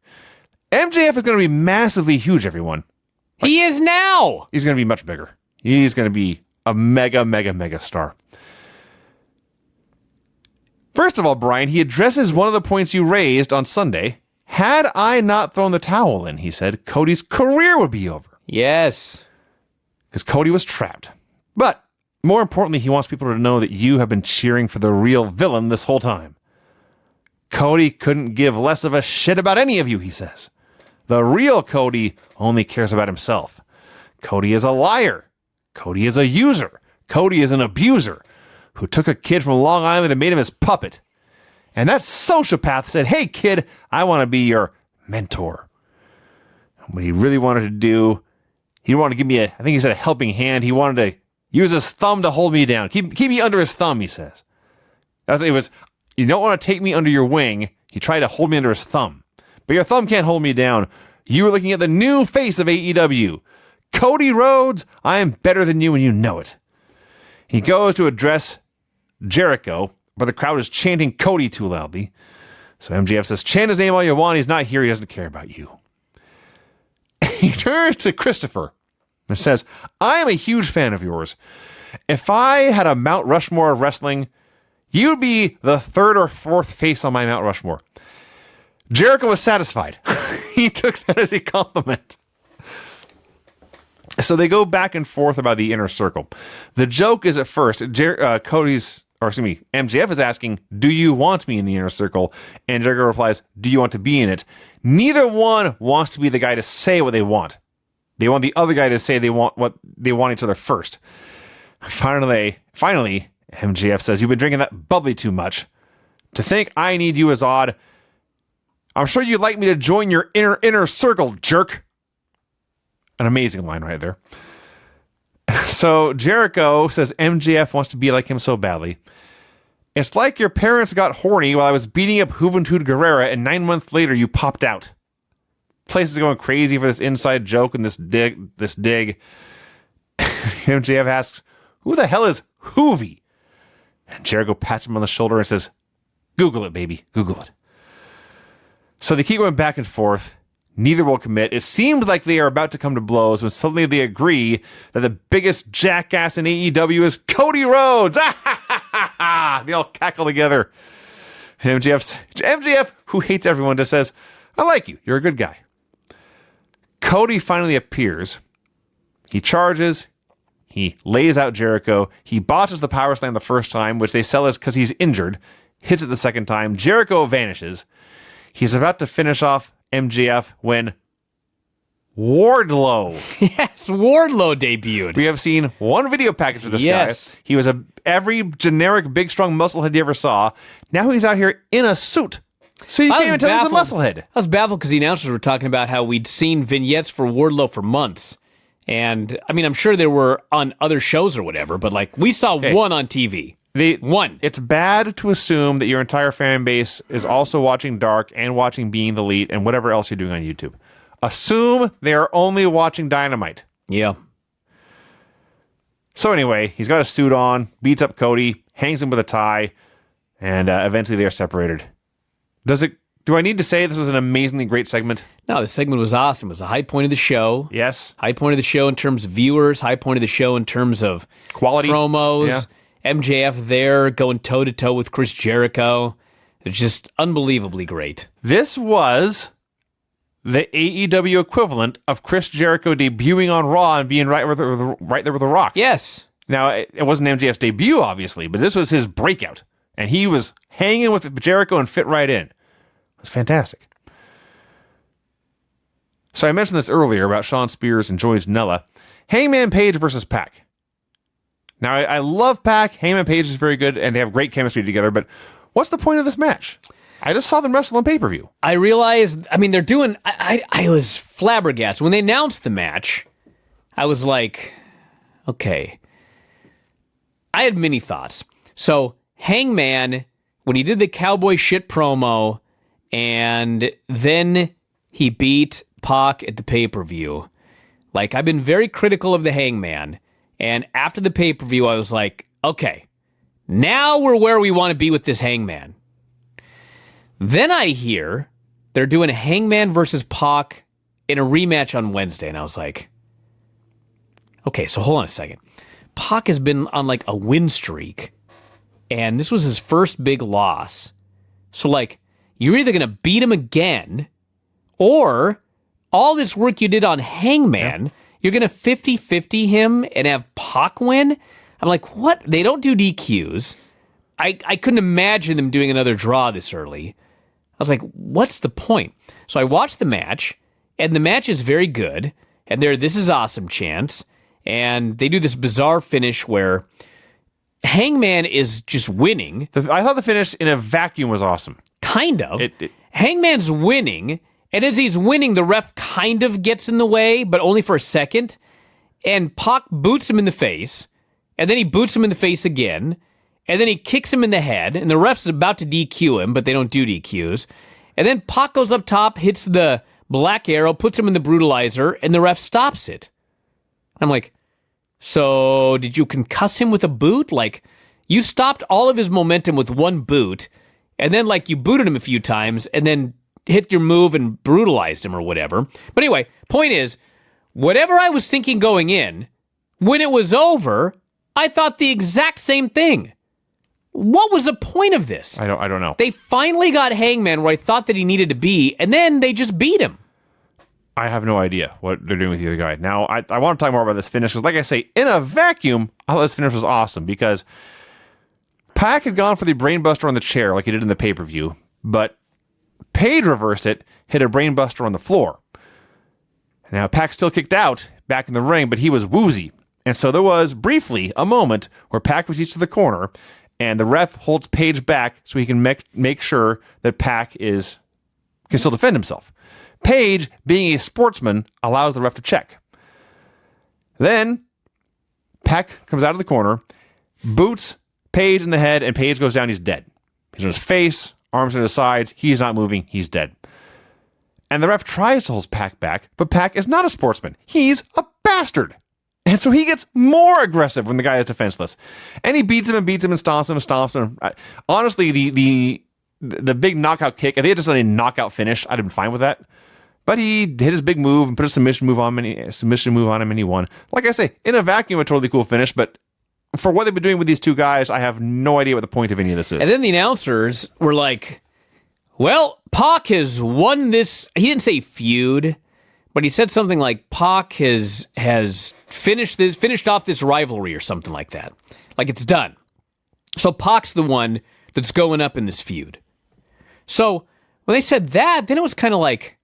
MJF is going to be massively huge, everyone. He is now. He's going to be much bigger. He's going to be a mega, mega, mega star. First of all, Brian, he addresses one of the points you raised on Sunday. Had I not thrown the towel in, he said, Cody's career would be over. Yes. Because Cody was trapped. But more importantly, he wants people to know that you have been cheering for the real villain this whole time. Cody couldn't give less of a shit about any of you, he says. The real Cody only cares about himself. Cody is a liar. Cody is a user. Cody is an abuser who took a kid from Long Island and made him his puppet. And that sociopath said, "Hey, kid, I want to be your mentor." What he really wanted to do, he wanted to give me I think he said a helping hand. He wanted to use his thumb to hold me down. Keep me under his thumb, he says. That's what it was. You don't want to take me under your wing. He tried to hold me under his thumb. But your thumb can't hold me down. You were looking at the new face of AEW. Cody Rhodes, I am better than you and you know it. He goes to address Jericho, but the crowd is chanting Cody too loudly. So MJF says, "Chant his name all you want. He's not here. He doesn't care about you." He turns to Christopher and says, "I am a huge fan of yours. If I had a Mount Rushmore of wrestling, you'd be the 3rd or 4th face on my Mount Rushmore." Jericho was satisfied. He took that as a compliment. So they go back and forth about the inner circle. The joke is at first, MJF is asking, "Do you want me in the inner circle?" And Jericho replies, "Do you want to be in it?" Neither one wants to be the guy to say what they want. They want the other guy to say they want what they want each other first. Finally, MJF says, "You've been drinking that bubbly too much. To think I need you is odd. I'm sure you'd like me to join your inner circle, jerk." An amazing line right there. So Jericho says MJF wants to be like him so badly. "It's like your parents got horny while I was beating up Juventud Guerrera and 9 months later you popped out." Place is going crazy for this inside joke and this dig. MJF asks, "Who the hell is Hoovy?" And Jericho pats him on the shoulder and says, "Google it, baby. Google it." So they keep going back and forth. Neither will commit. It seems like they are about to come to blows when suddenly they agree that the biggest jackass in AEW is Cody Rhodes. They all cackle together. MJF, who hates everyone, just says, I like you. You're a good guy. Cody finally appears. He charges. He lays out Jericho. He botches the power slam the first time, which they sell as because he's injured. Hits it the second time. Jericho vanishes. He's about to finish off MJF when Wardlow. Yes, Wardlow debuted. We have seen one video package of this Yes. guy. He was every generic big strong musclehead you ever saw. Now he's out here in a suit. So you can't even tell he's a musclehead. I was baffled because the announcers were talking about how we'd seen vignettes for Wardlow for months. And, I mean, I'm sure there were on other shows or whatever, but, like, we saw one on TV. One. It's bad to assume that your entire fan base is also watching Dark and watching Being the Elite and whatever else you're doing on YouTube. Assume they are only watching Dynamite. Yeah. So anyway, he's got a suit on, beats up Cody, hangs him with a tie, and eventually they are separated. Do I need to say this was an amazingly great segment? No, the segment was awesome. It was a high point of the show. Yes. High point of the show in terms of viewers. High point of the show in terms of Quality. promos. Yeah. MJF there going toe-to-toe with Chris Jericho. It's just unbelievably great. This was the AEW equivalent of Chris Jericho debuting on Raw and being right there with The Rock. Yes. Now, it wasn't MJF's debut, obviously, but this was his breakout. And he was hanging with Jericho and fit right in. It was fantastic. So I mentioned this earlier about Shawn Spears and Joey Janela. Hangman Page versus Pac. Now, I love Pac. Hangman Page is very good, and they have great chemistry together, but what's the point of this match? I just saw them wrestle on pay-per-view. I realized, I mean, they're doing, I was flabbergasted. When they announced the match, I was like, okay. I had many thoughts. So, Hangman, when he did the cowboy shit promo, and then he beat Pac at the pay-per-view, like, I've been very critical of the Hangman, and after the pay-per-view, I was like, okay, now we're where we want to be with this Hangman. Then I hear they're doing a Hangman versus Pac in a rematch on Wednesday, and I was like, okay, so hold on a second. Pac has been on like a win streak, and this was his first big loss. So like, you're either going to beat him again, or all this work you did on Hangman, you're going to 50-50 him and have Pac win? I'm like, what? They don't do DQs. I couldn't imagine them doing another draw this early. I was like, what's the point? So I watched the match, and the match is very good, and this is awesome chants, and they do this bizarre finish where Hangman is just winning. I thought the finish in a vacuum was awesome. Kind of. Hangman's winning, and as he's winning, the ref kind of gets in the way, but only for a second, and Pac boots him in the face, and then he boots him in the face again, and then he kicks him in the head, and the ref's about to DQ him, but they don't do DQs. And then Pac goes up top, hits the black arrow, puts him in the brutalizer, and the ref stops it. I'm like, so did you concuss him with a boot? Like, you stopped all of his momentum with one boot, and then, like, you booted him a few times, and then hit your move and brutalized him or whatever. But anyway, point is, whatever I was thinking going in, when it was over, I thought the exact same thing. What was the point of this? I don't know. They finally got Hangman where I thought that he needed to be, and then they just beat him. I have no idea what they're doing with the other guy. Now, I want to talk more about this finish, because like I say, in a vacuum, I thought this finish was awesome, because Pac had gone for the brainbuster on the chair like he did in the pay-per-view, but Page reversed it, hit a brainbuster on the floor. Now, Pac still kicked out back in the ring, but he was woozy. And so there was, briefly, a moment where Pac was each to the corner, and the ref holds Page back so he can make sure that Pac can still defend himself. Page, being a sportsman, allows the ref to check. Then, Pac comes out of the corner, boots Page in the head, and Page goes down. He's dead. He's on his face, arms on his sides. He's not moving. He's dead. And the ref tries to hold Pac back, but Pac is not a sportsman. He's a bastard. And so he gets more aggressive when the guy is defenseless. And he beats him and stomps him and stomps him. Honestly, the the big knockout kick. If they had just done a knockout finish, I'd have been fine with that. But he hit his big move and put a submission move on him, and he won. Like I say, in a vacuum, a totally cool finish. But for what they've been doing with these two guys, I have no idea what the point of any of this is. And then the announcers were like, well, Pac has won this. He didn't say feud, but he said something like Pac has finished off this rivalry or something like that. Like it's done. So Pac's the one that's going up in this feud. So when they said that, then it was kind of like,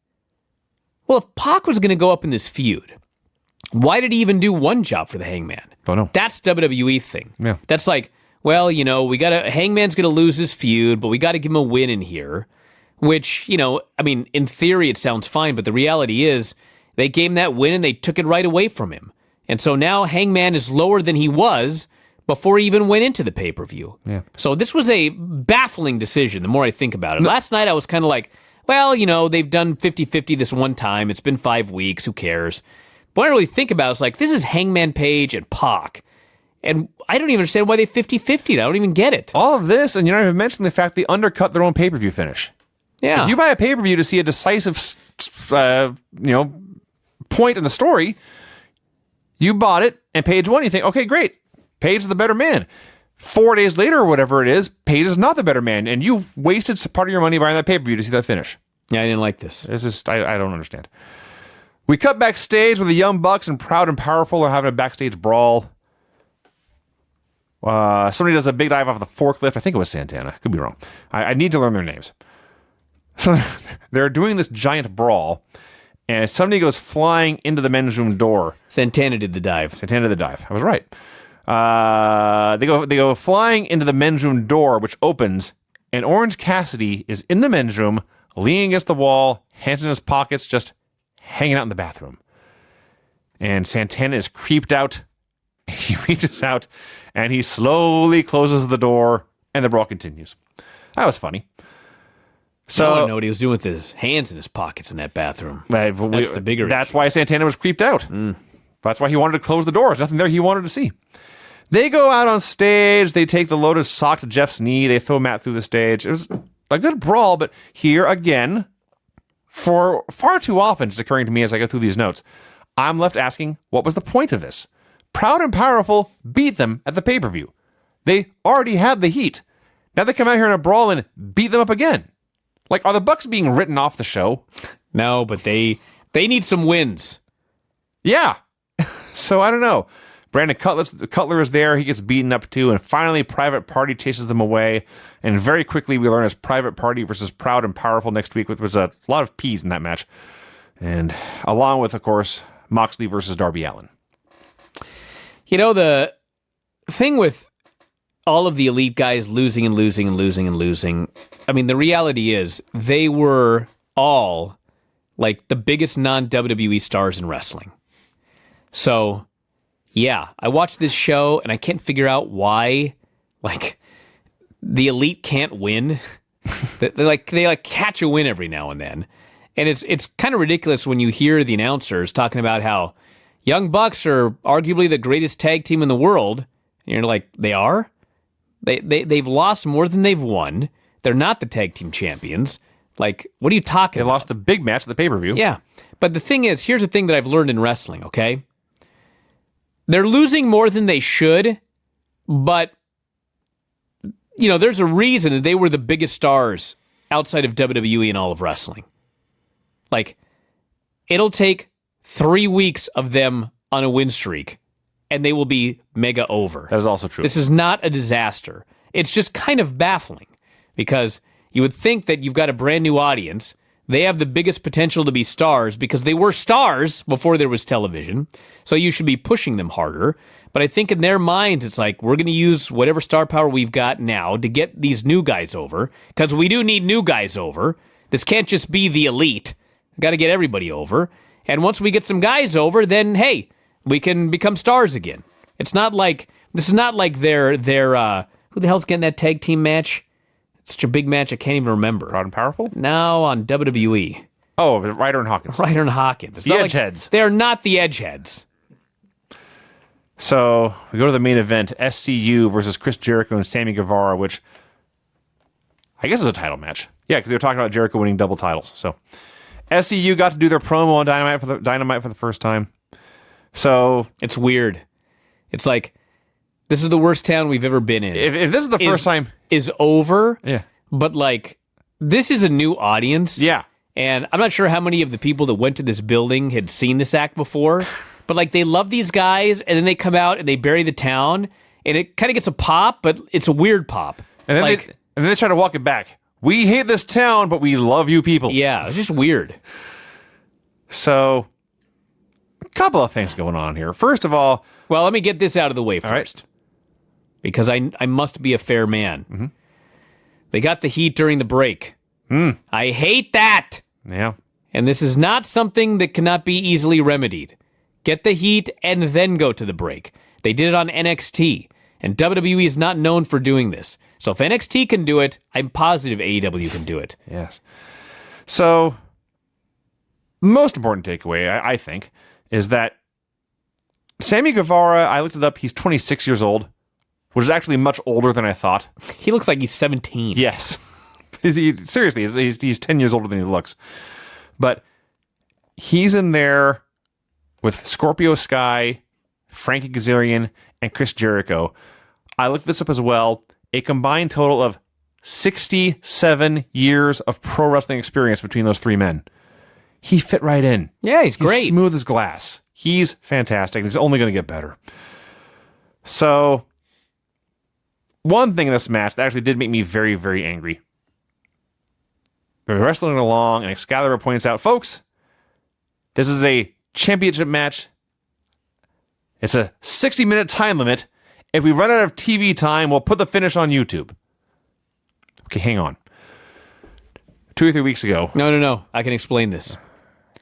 well, if Pac was going to go up in this feud, why did he even do one job for the Hangman? Don't know. That's WWE thing. Yeah. That's like, well, Hangman's going to lose this feud, but we got to give him a win in here. Which, in theory it sounds fine, but the reality is they gave him that win and they took it right away from him. And so now Hangman is lower than he was before he even went into the pay-per-view. Yeah. So this was a baffling decision the more I think about it. Last night I was kind of like, well, they've done 50-50 this one time. It's been 5 weeks. Who cares? But when I really think about it, it's like, this is Hangman Page and Pac. And I don't even understand why they 50-50'd. I don't even get it. All of this, and you're not even mentioning the fact they undercut their own pay-per-view finish. Yeah. If you buy a pay-per-view to see a decisive, point in the story, you bought it, and Page won. You think, okay, great. Page is the better man. 4 days later or whatever it is, Page is not the better man, and you've wasted part of your money buying that pay-per-view to see that finish. Yeah, I didn't like this. It's just, I don't understand. We cut backstage where the Young Bucks and Proud and Powerful are having a backstage brawl. Somebody does a big dive off the forklift. I think it was Santana. Could be wrong. I need to learn their names. So they're doing this giant brawl, and somebody goes flying into the men's room door. Santana did the dive. I was right. They go flying into the men's room door, which opens, and Orange Cassidy is in the men's room, leaning against the wall, hands in his pockets, just hanging out in the bathroom. And Santana is creeped out. He reaches out, and he slowly closes the door, and the brawl continues. That was funny. So I want to know what he was doing with his hands in his pockets in that bathroom. That's the bigger That's issue. why Santana was creeped out. That's why he wanted to close the doors. Nothing there he wanted to see. They go out on stage. They take the loaded sock to Jeff's knee. They throw Matt through the stage. It was a good brawl, but here again, for far too often, it's occurring to me as I go through these notes, I'm left asking, what was the point of this? Proud and Powerful beat them at the pay-per-view. They already had the heat. Now they come out here in a brawl and beat them up again. Like, are the Bucks being written off the show? No, but they need some wins. Yeah. So I don't know. Brandon Cutler is there. He gets beaten up too. And finally, Private Party chases them away. And very quickly, we learn it's Private Party versus Proud and Powerful next week, which was a lot of P's in that match. And along with, of course, Moxley versus Darby Allin. The thing with all of the elite guys losing and losing and losing and losing, I mean, the reality is they were all like the biggest non-WWE stars in wrestling. So, yeah, I watched this show and I can't figure out why, like, the elite can't win. they catch a win every now and then. And it's kind of ridiculous when you hear the announcers talking about how Young Bucks are arguably the greatest tag team in the world. And you're like, they are? They've lost more than they've won. They're not the tag team champions. Like, what are you talking about? They lost the big match at the pay-per-view. Yeah. But the thing is, here's the thing that I've learned in wrestling, okay? They're losing more than they should, but, there's a reason that they were the biggest stars outside of WWE in all of wrestling. Like, it'll take 3 weeks of them on a win streak, and they will be mega over. That is also true. This is not a disaster. It's just kind of baffling, because you would think that you've got a brand new audience. They have the biggest potential to be stars because they were stars before there was television. So you should be pushing them harder. But I think in their minds, it's like, we're going to use whatever star power we've got now to get these new guys over, because we do need new guys over. This can't just be the elite. We've got to get everybody over. And once we get some guys over, then, hey, we can become stars again. This is not like their who the hell's getting that tag team match? It's such a big match I can't even remember. Proud and Powerful? No, on WWE. Oh, Ryder and Hawkins. Ryder and Hawkins. It's The not Edgeheads. They're not the Edgeheads. So we go to the main event, SCU versus Chris Jericho and Sammy Guevara, which I guess it was a title match. Yeah, because they were talking about Jericho winning double titles. So SCU got to do their promo on Dynamite for the first time. So it's weird. It's like, this is the worst town we've ever been in. If this is the first time... Is over. Yeah. But, like, this is a new audience. Yeah. And I'm not sure how many of the people that went to this building had seen this act before. But, like, they love these guys, and then they come out and they bury the town, and it kind of gets a pop, but it's a weird pop. And then they try to walk it back. We hate this town, but we love you people. Yeah, it's just weird. So, a couple of things going on here. First of all... Well, let me get this out of the way first. Right. Because I must be a fair man. Mm-hmm. They got the heat during the break. I hate that. Yeah. And this is not something that cannot be easily remedied. Get the heat and then go to the break. They did it on NXT, and WWE is not known for doing this. So if NXT can do it, I'm positive AEW can do it. Yes. So, the most important takeaway, I think, is that Sammy Guevara, I looked it up, he's 26 years old, which is actually much older than I thought. He looks like he's 17. Yes. Seriously, he's 10 years older than he looks. But he's in there with Scorpio Sky, Frankie Kazarian, and Chris Jericho. I looked this up as well. A combined total of 67 years of pro wrestling experience between those three men. He fit right in. Yeah, he's great. He's smooth as glass. He's fantastic. He's only going to get better. So, one thing in this match that actually did make me very, very angry. They're wrestling along, and Excalibur points out, folks, this is a championship match. It's a 60-minute time limit. If we run out of TV time, we'll put the finish on YouTube. Okay, hang on. 2 or 3 weeks ago. No. I can explain this.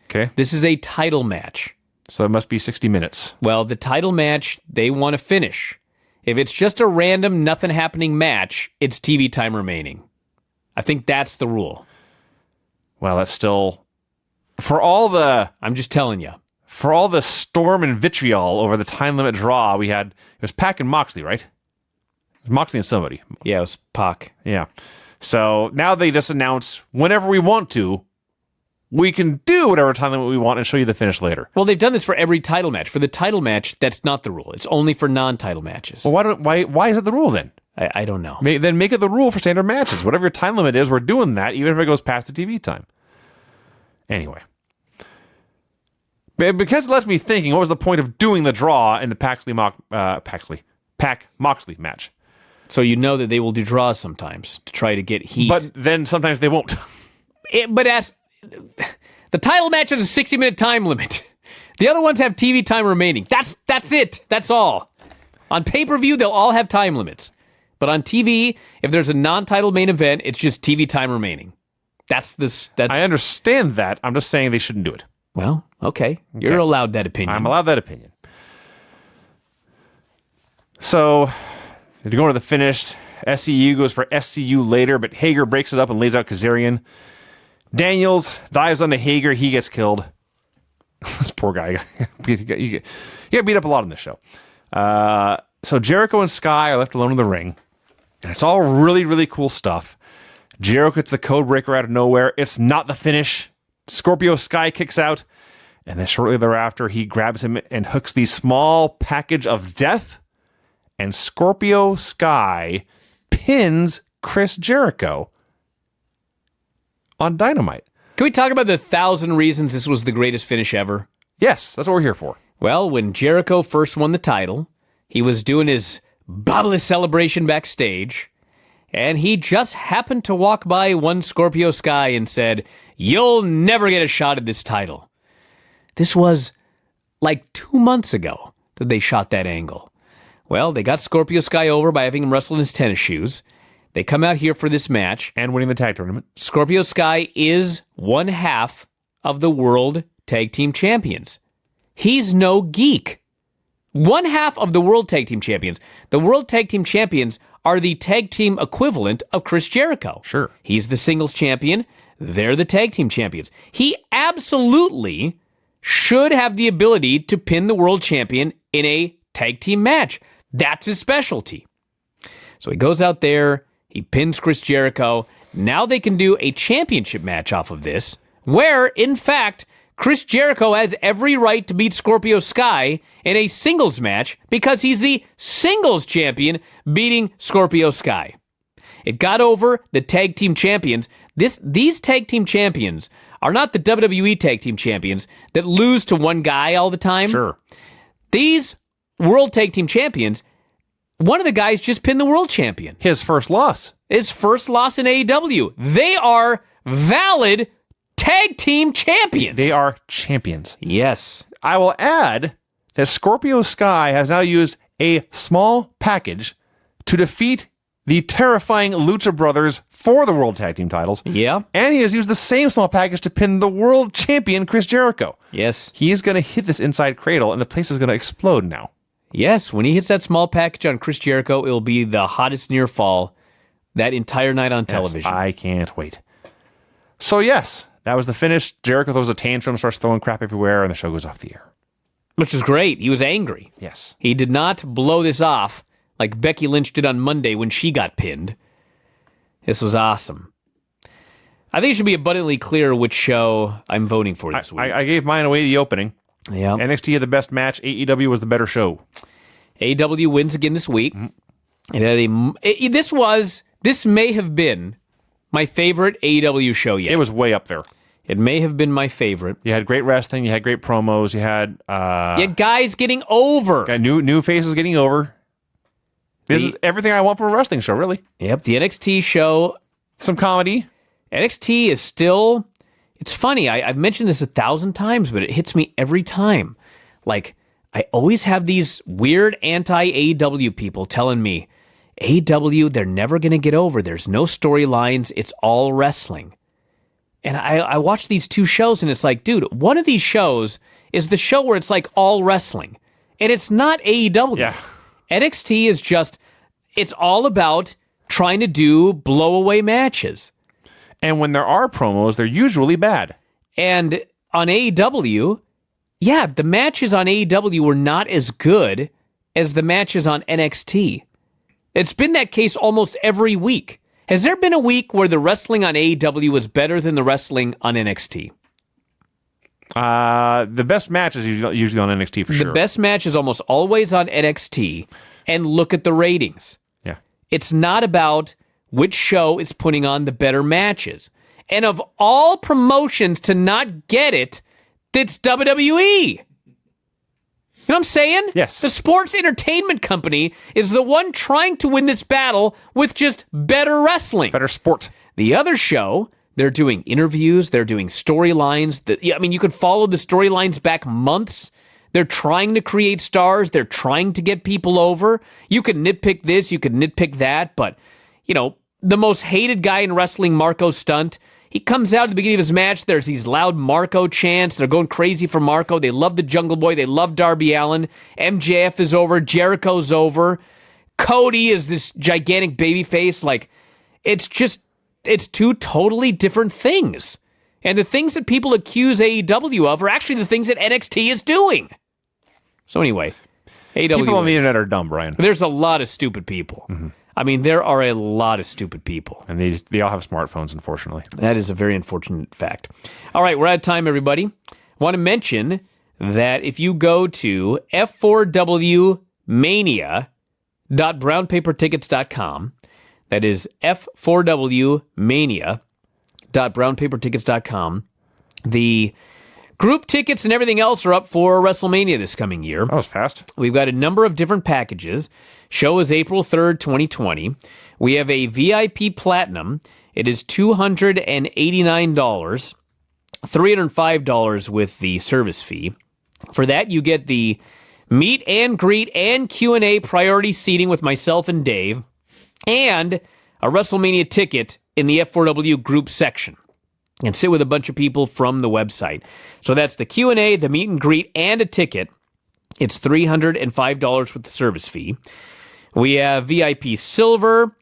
Okay. This is a title match. So it must be 60 minutes. Well, the title match, they want to finish. If it's just a random, nothing happening match, it's TV time remaining. I think that's the rule. Well, that's still... For all the... I'm just telling you. For all the storm and vitriol over the time limit draw we had... It was Pac and Moxley, right? It was Moxley and somebody. Yeah, it was Pac. Yeah. So now they just announce whenever we want to, we can do whatever time limit we want and show you the finish later. Well, they've done this for every title match. For the title match, that's not the rule. It's only for non-title matches. Well, why is it the rule then? I don't know. Then make it the rule for standard matches. Whatever your time limit is, we're doing that, even if it goes past the TV time. Anyway. Because it left me thinking, what was the point of doing the draw in the Pac-Moxley match? So you know that they will do draws sometimes to try to get heat. But then sometimes they won't. But as the title match has a 60-minute time limit. The other ones have TV time remaining. That's it. That's all. On pay-per-view, they'll all have time limits. But on TV, if there's a non-title main event, it's just TV time remaining. That's I understand that. I'm just saying they shouldn't do it. Well, okay. You're allowed that opinion. I'm allowed that opinion. So, they're going to the finish. SCU goes for SCU later, but Hager breaks it up and lays out Kazarian. Daniels dives onto Hager. He gets killed. This poor guy. You get beat up a lot in this show. So Jericho and Sky are left alone in the ring. And it's all really, really cool stuff. Jericho gets the code breaker out of nowhere. It's not the finish. Scorpio Sky kicks out. And then shortly thereafter, he grabs him and hooks the small package of death. And Scorpio Sky pins Chris Jericho on Dynamite. Can we talk about the 1,000 reasons this was the greatest finish ever? Yes, that's what we're here for. Well, when Jericho first won the title, he was doing his bubbly celebration backstage, and he just happened to walk by one Scorpio Sky and said, "You'll never get a shot at this title." This was like 2 months ago that they shot that angle. Well, they got Scorpio Sky over by having him wrestle in his tennis shoes. They come out here for this match. And winning the tag tournament. Scorpio Sky is one half of the World Tag Team Champions. He's no geek. One half of the World Tag Team Champions. The World Tag Team Champions are the tag team equivalent of Chris Jericho. Sure. He's the singles champion. They're the tag team champions. He absolutely should have the ability to pin the world champion in a tag team match. That's his specialty. So he goes out there, he pins Chris Jericho. Now they can do a championship match off of this, where, in fact, Chris Jericho has every right to beat Scorpio Sky in a singles match because he's the singles champion beating Scorpio Sky. It got over the tag team champions. These tag team champions are not the WWE tag team champions that lose to one guy all the time. Sure. These world tag team champions, one of the guys just pinned the world champion. His first loss. His first loss in AEW. They are valid tag team champions. They are champions. Yes. I will add that Scorpio Sky has now used a small package to defeat the terrifying Lucha Brothers for the World Tag Team titles. Yeah. And he has used the same small package to pin the world champion, Chris Jericho. Yes. He is going to hit this inside cradle, and the place is going to explode now. Yes. When he hits that small package on Chris Jericho, it will be the hottest near fall that entire night on television. Yes, I can't wait. So, yes, that was the finish. Jericho throws a tantrum, starts throwing crap everywhere, and the show goes off the air. Which is great. He was angry. Yes. He did not blow this off like Becky Lynch did on Monday when she got pinned. This was awesome. I think it should be abundantly clear which show I'm voting for this week. I gave mine away the opening. Yeah. NXT had the best match. AEW was the better show. AEW wins again this week. It had this may have been my favorite AEW show yet. It was way up there. It may have been my favorite. You had great wrestling. You had great promos. You had guys getting over. got new faces getting over. This is everything I want from a wrestling show, really. Yep, the NXT show. Some comedy. NXT is still... It's funny, I've mentioned this 1,000 times, but it hits me every time. Like, I always have these weird anti-AEW people telling me, AEW, they're never going to get over. There's no storylines. It's all wrestling. And I watch these two shows, and it's like, dude, one of these shows is the show where it's like all wrestling. And it's not AEW. Yeah. NXT is just, it's all about trying to do blow-away matches. And when there are promos, they're usually bad. And on AEW, yeah, the matches on AEW were not as good as the matches on NXT. It's been that case almost every week. Has there been a week where the wrestling on AEW was better than the wrestling on NXT? The best match is usually on NXT for sure. The best match is almost always on NXT. And look at the ratings. Yeah. It's not about which show is putting on the better matches. And of all promotions to not get it, it's WWE. You know what I'm saying? Yes. The sports entertainment company is the one trying to win this battle with just better wrestling. Better sport. The other show, they're doing interviews, they're doing storylines. You could follow the storylines back months. They're trying to create stars. They're trying to get people over. You could nitpick this, you could nitpick that, but, the most hated guy in wrestling, Marco Stunt, he comes out at the beginning of his match, there's these loud Marco chants, they're going crazy for Marco, they love the Jungle Boy, they love Darby Allin, MJF is over, Jericho's over, Cody is this gigantic babyface, it's two totally different things. And the things that people accuse AEW of are actually the things that NXT is doing. So anyway, AEW People on the wins. internet are dumb, Brian. There's a lot of stupid people. Mm-hmm. I mean, there are a lot of stupid people. And they all have smartphones, unfortunately. That is a very unfortunate fact. All right, we're out of time, everybody. I want to mention that if you go to f4wmania.brownpapertickets.com, that is f4wmania.brownpapertickets.com, the group tickets and everything else are up for WrestleMania this coming year. That was fast. We've got a number of different packages. Show is April 3rd, 2020. We have a VIP Platinum. It is $289, $305 with the service fee. For that, you get the meet and greet and Q&A priority seating with myself and Dave, and a WrestleMania ticket in the F4W group section. And sit with a bunch of people from the website. So that's the Q&A, the meet and greet, and a ticket. It's $305 with the service fee. We have VIP Silver.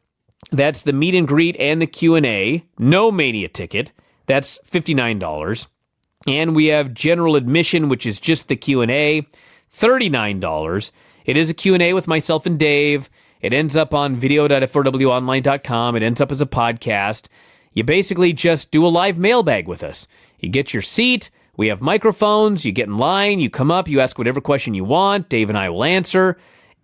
That's the meet and greet and the Q&A. No Mania ticket. That's $59. And we have General Admission, which is just the Q&A. $39. It is a Q&A with myself and Dave. It ends up on video.f4wonline.com. It ends up as a podcast. You basically just do a live mailbag with us. You get your seat. We have microphones. You get in line. You come up. You ask whatever question you want. Dave and I will answer.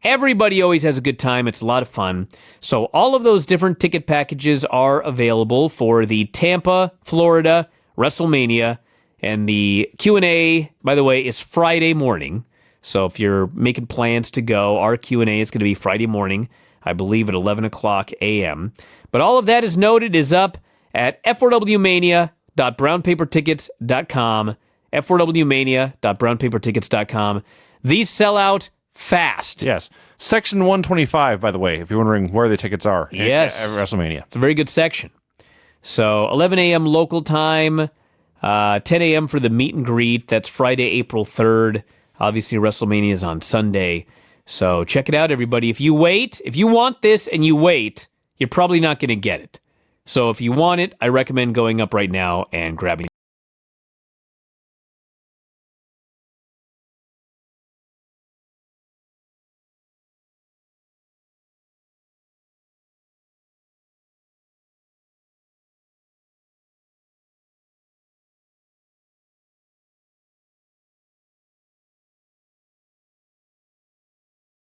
Everybody always has a good time. It's a lot of fun. So all of those different ticket packages are available for the Tampa, Florida WrestleMania. And the Q&A, by the way, is Friday morning. So if you're making plans to go, our Q&A is going to be Friday morning, I believe at 11 o'clock a.m. But all of that is noted, is up at f4wmania.brownpapertickets.com, f4wmania.brownpapertickets.com. These sell out fast. Yes. Section 125, by the way, if you're wondering where the tickets are Yes. at WrestleMania. It's a very good section. So 11 a.m. local time, 10 a.m. for the meet and greet. That's Friday, April 3rd. Obviously, WrestleMania is on Sunday. So check it out, everybody. If you want this and you wait, you're probably not going to get it. So if you want it, I recommend going up right now and grabbing it.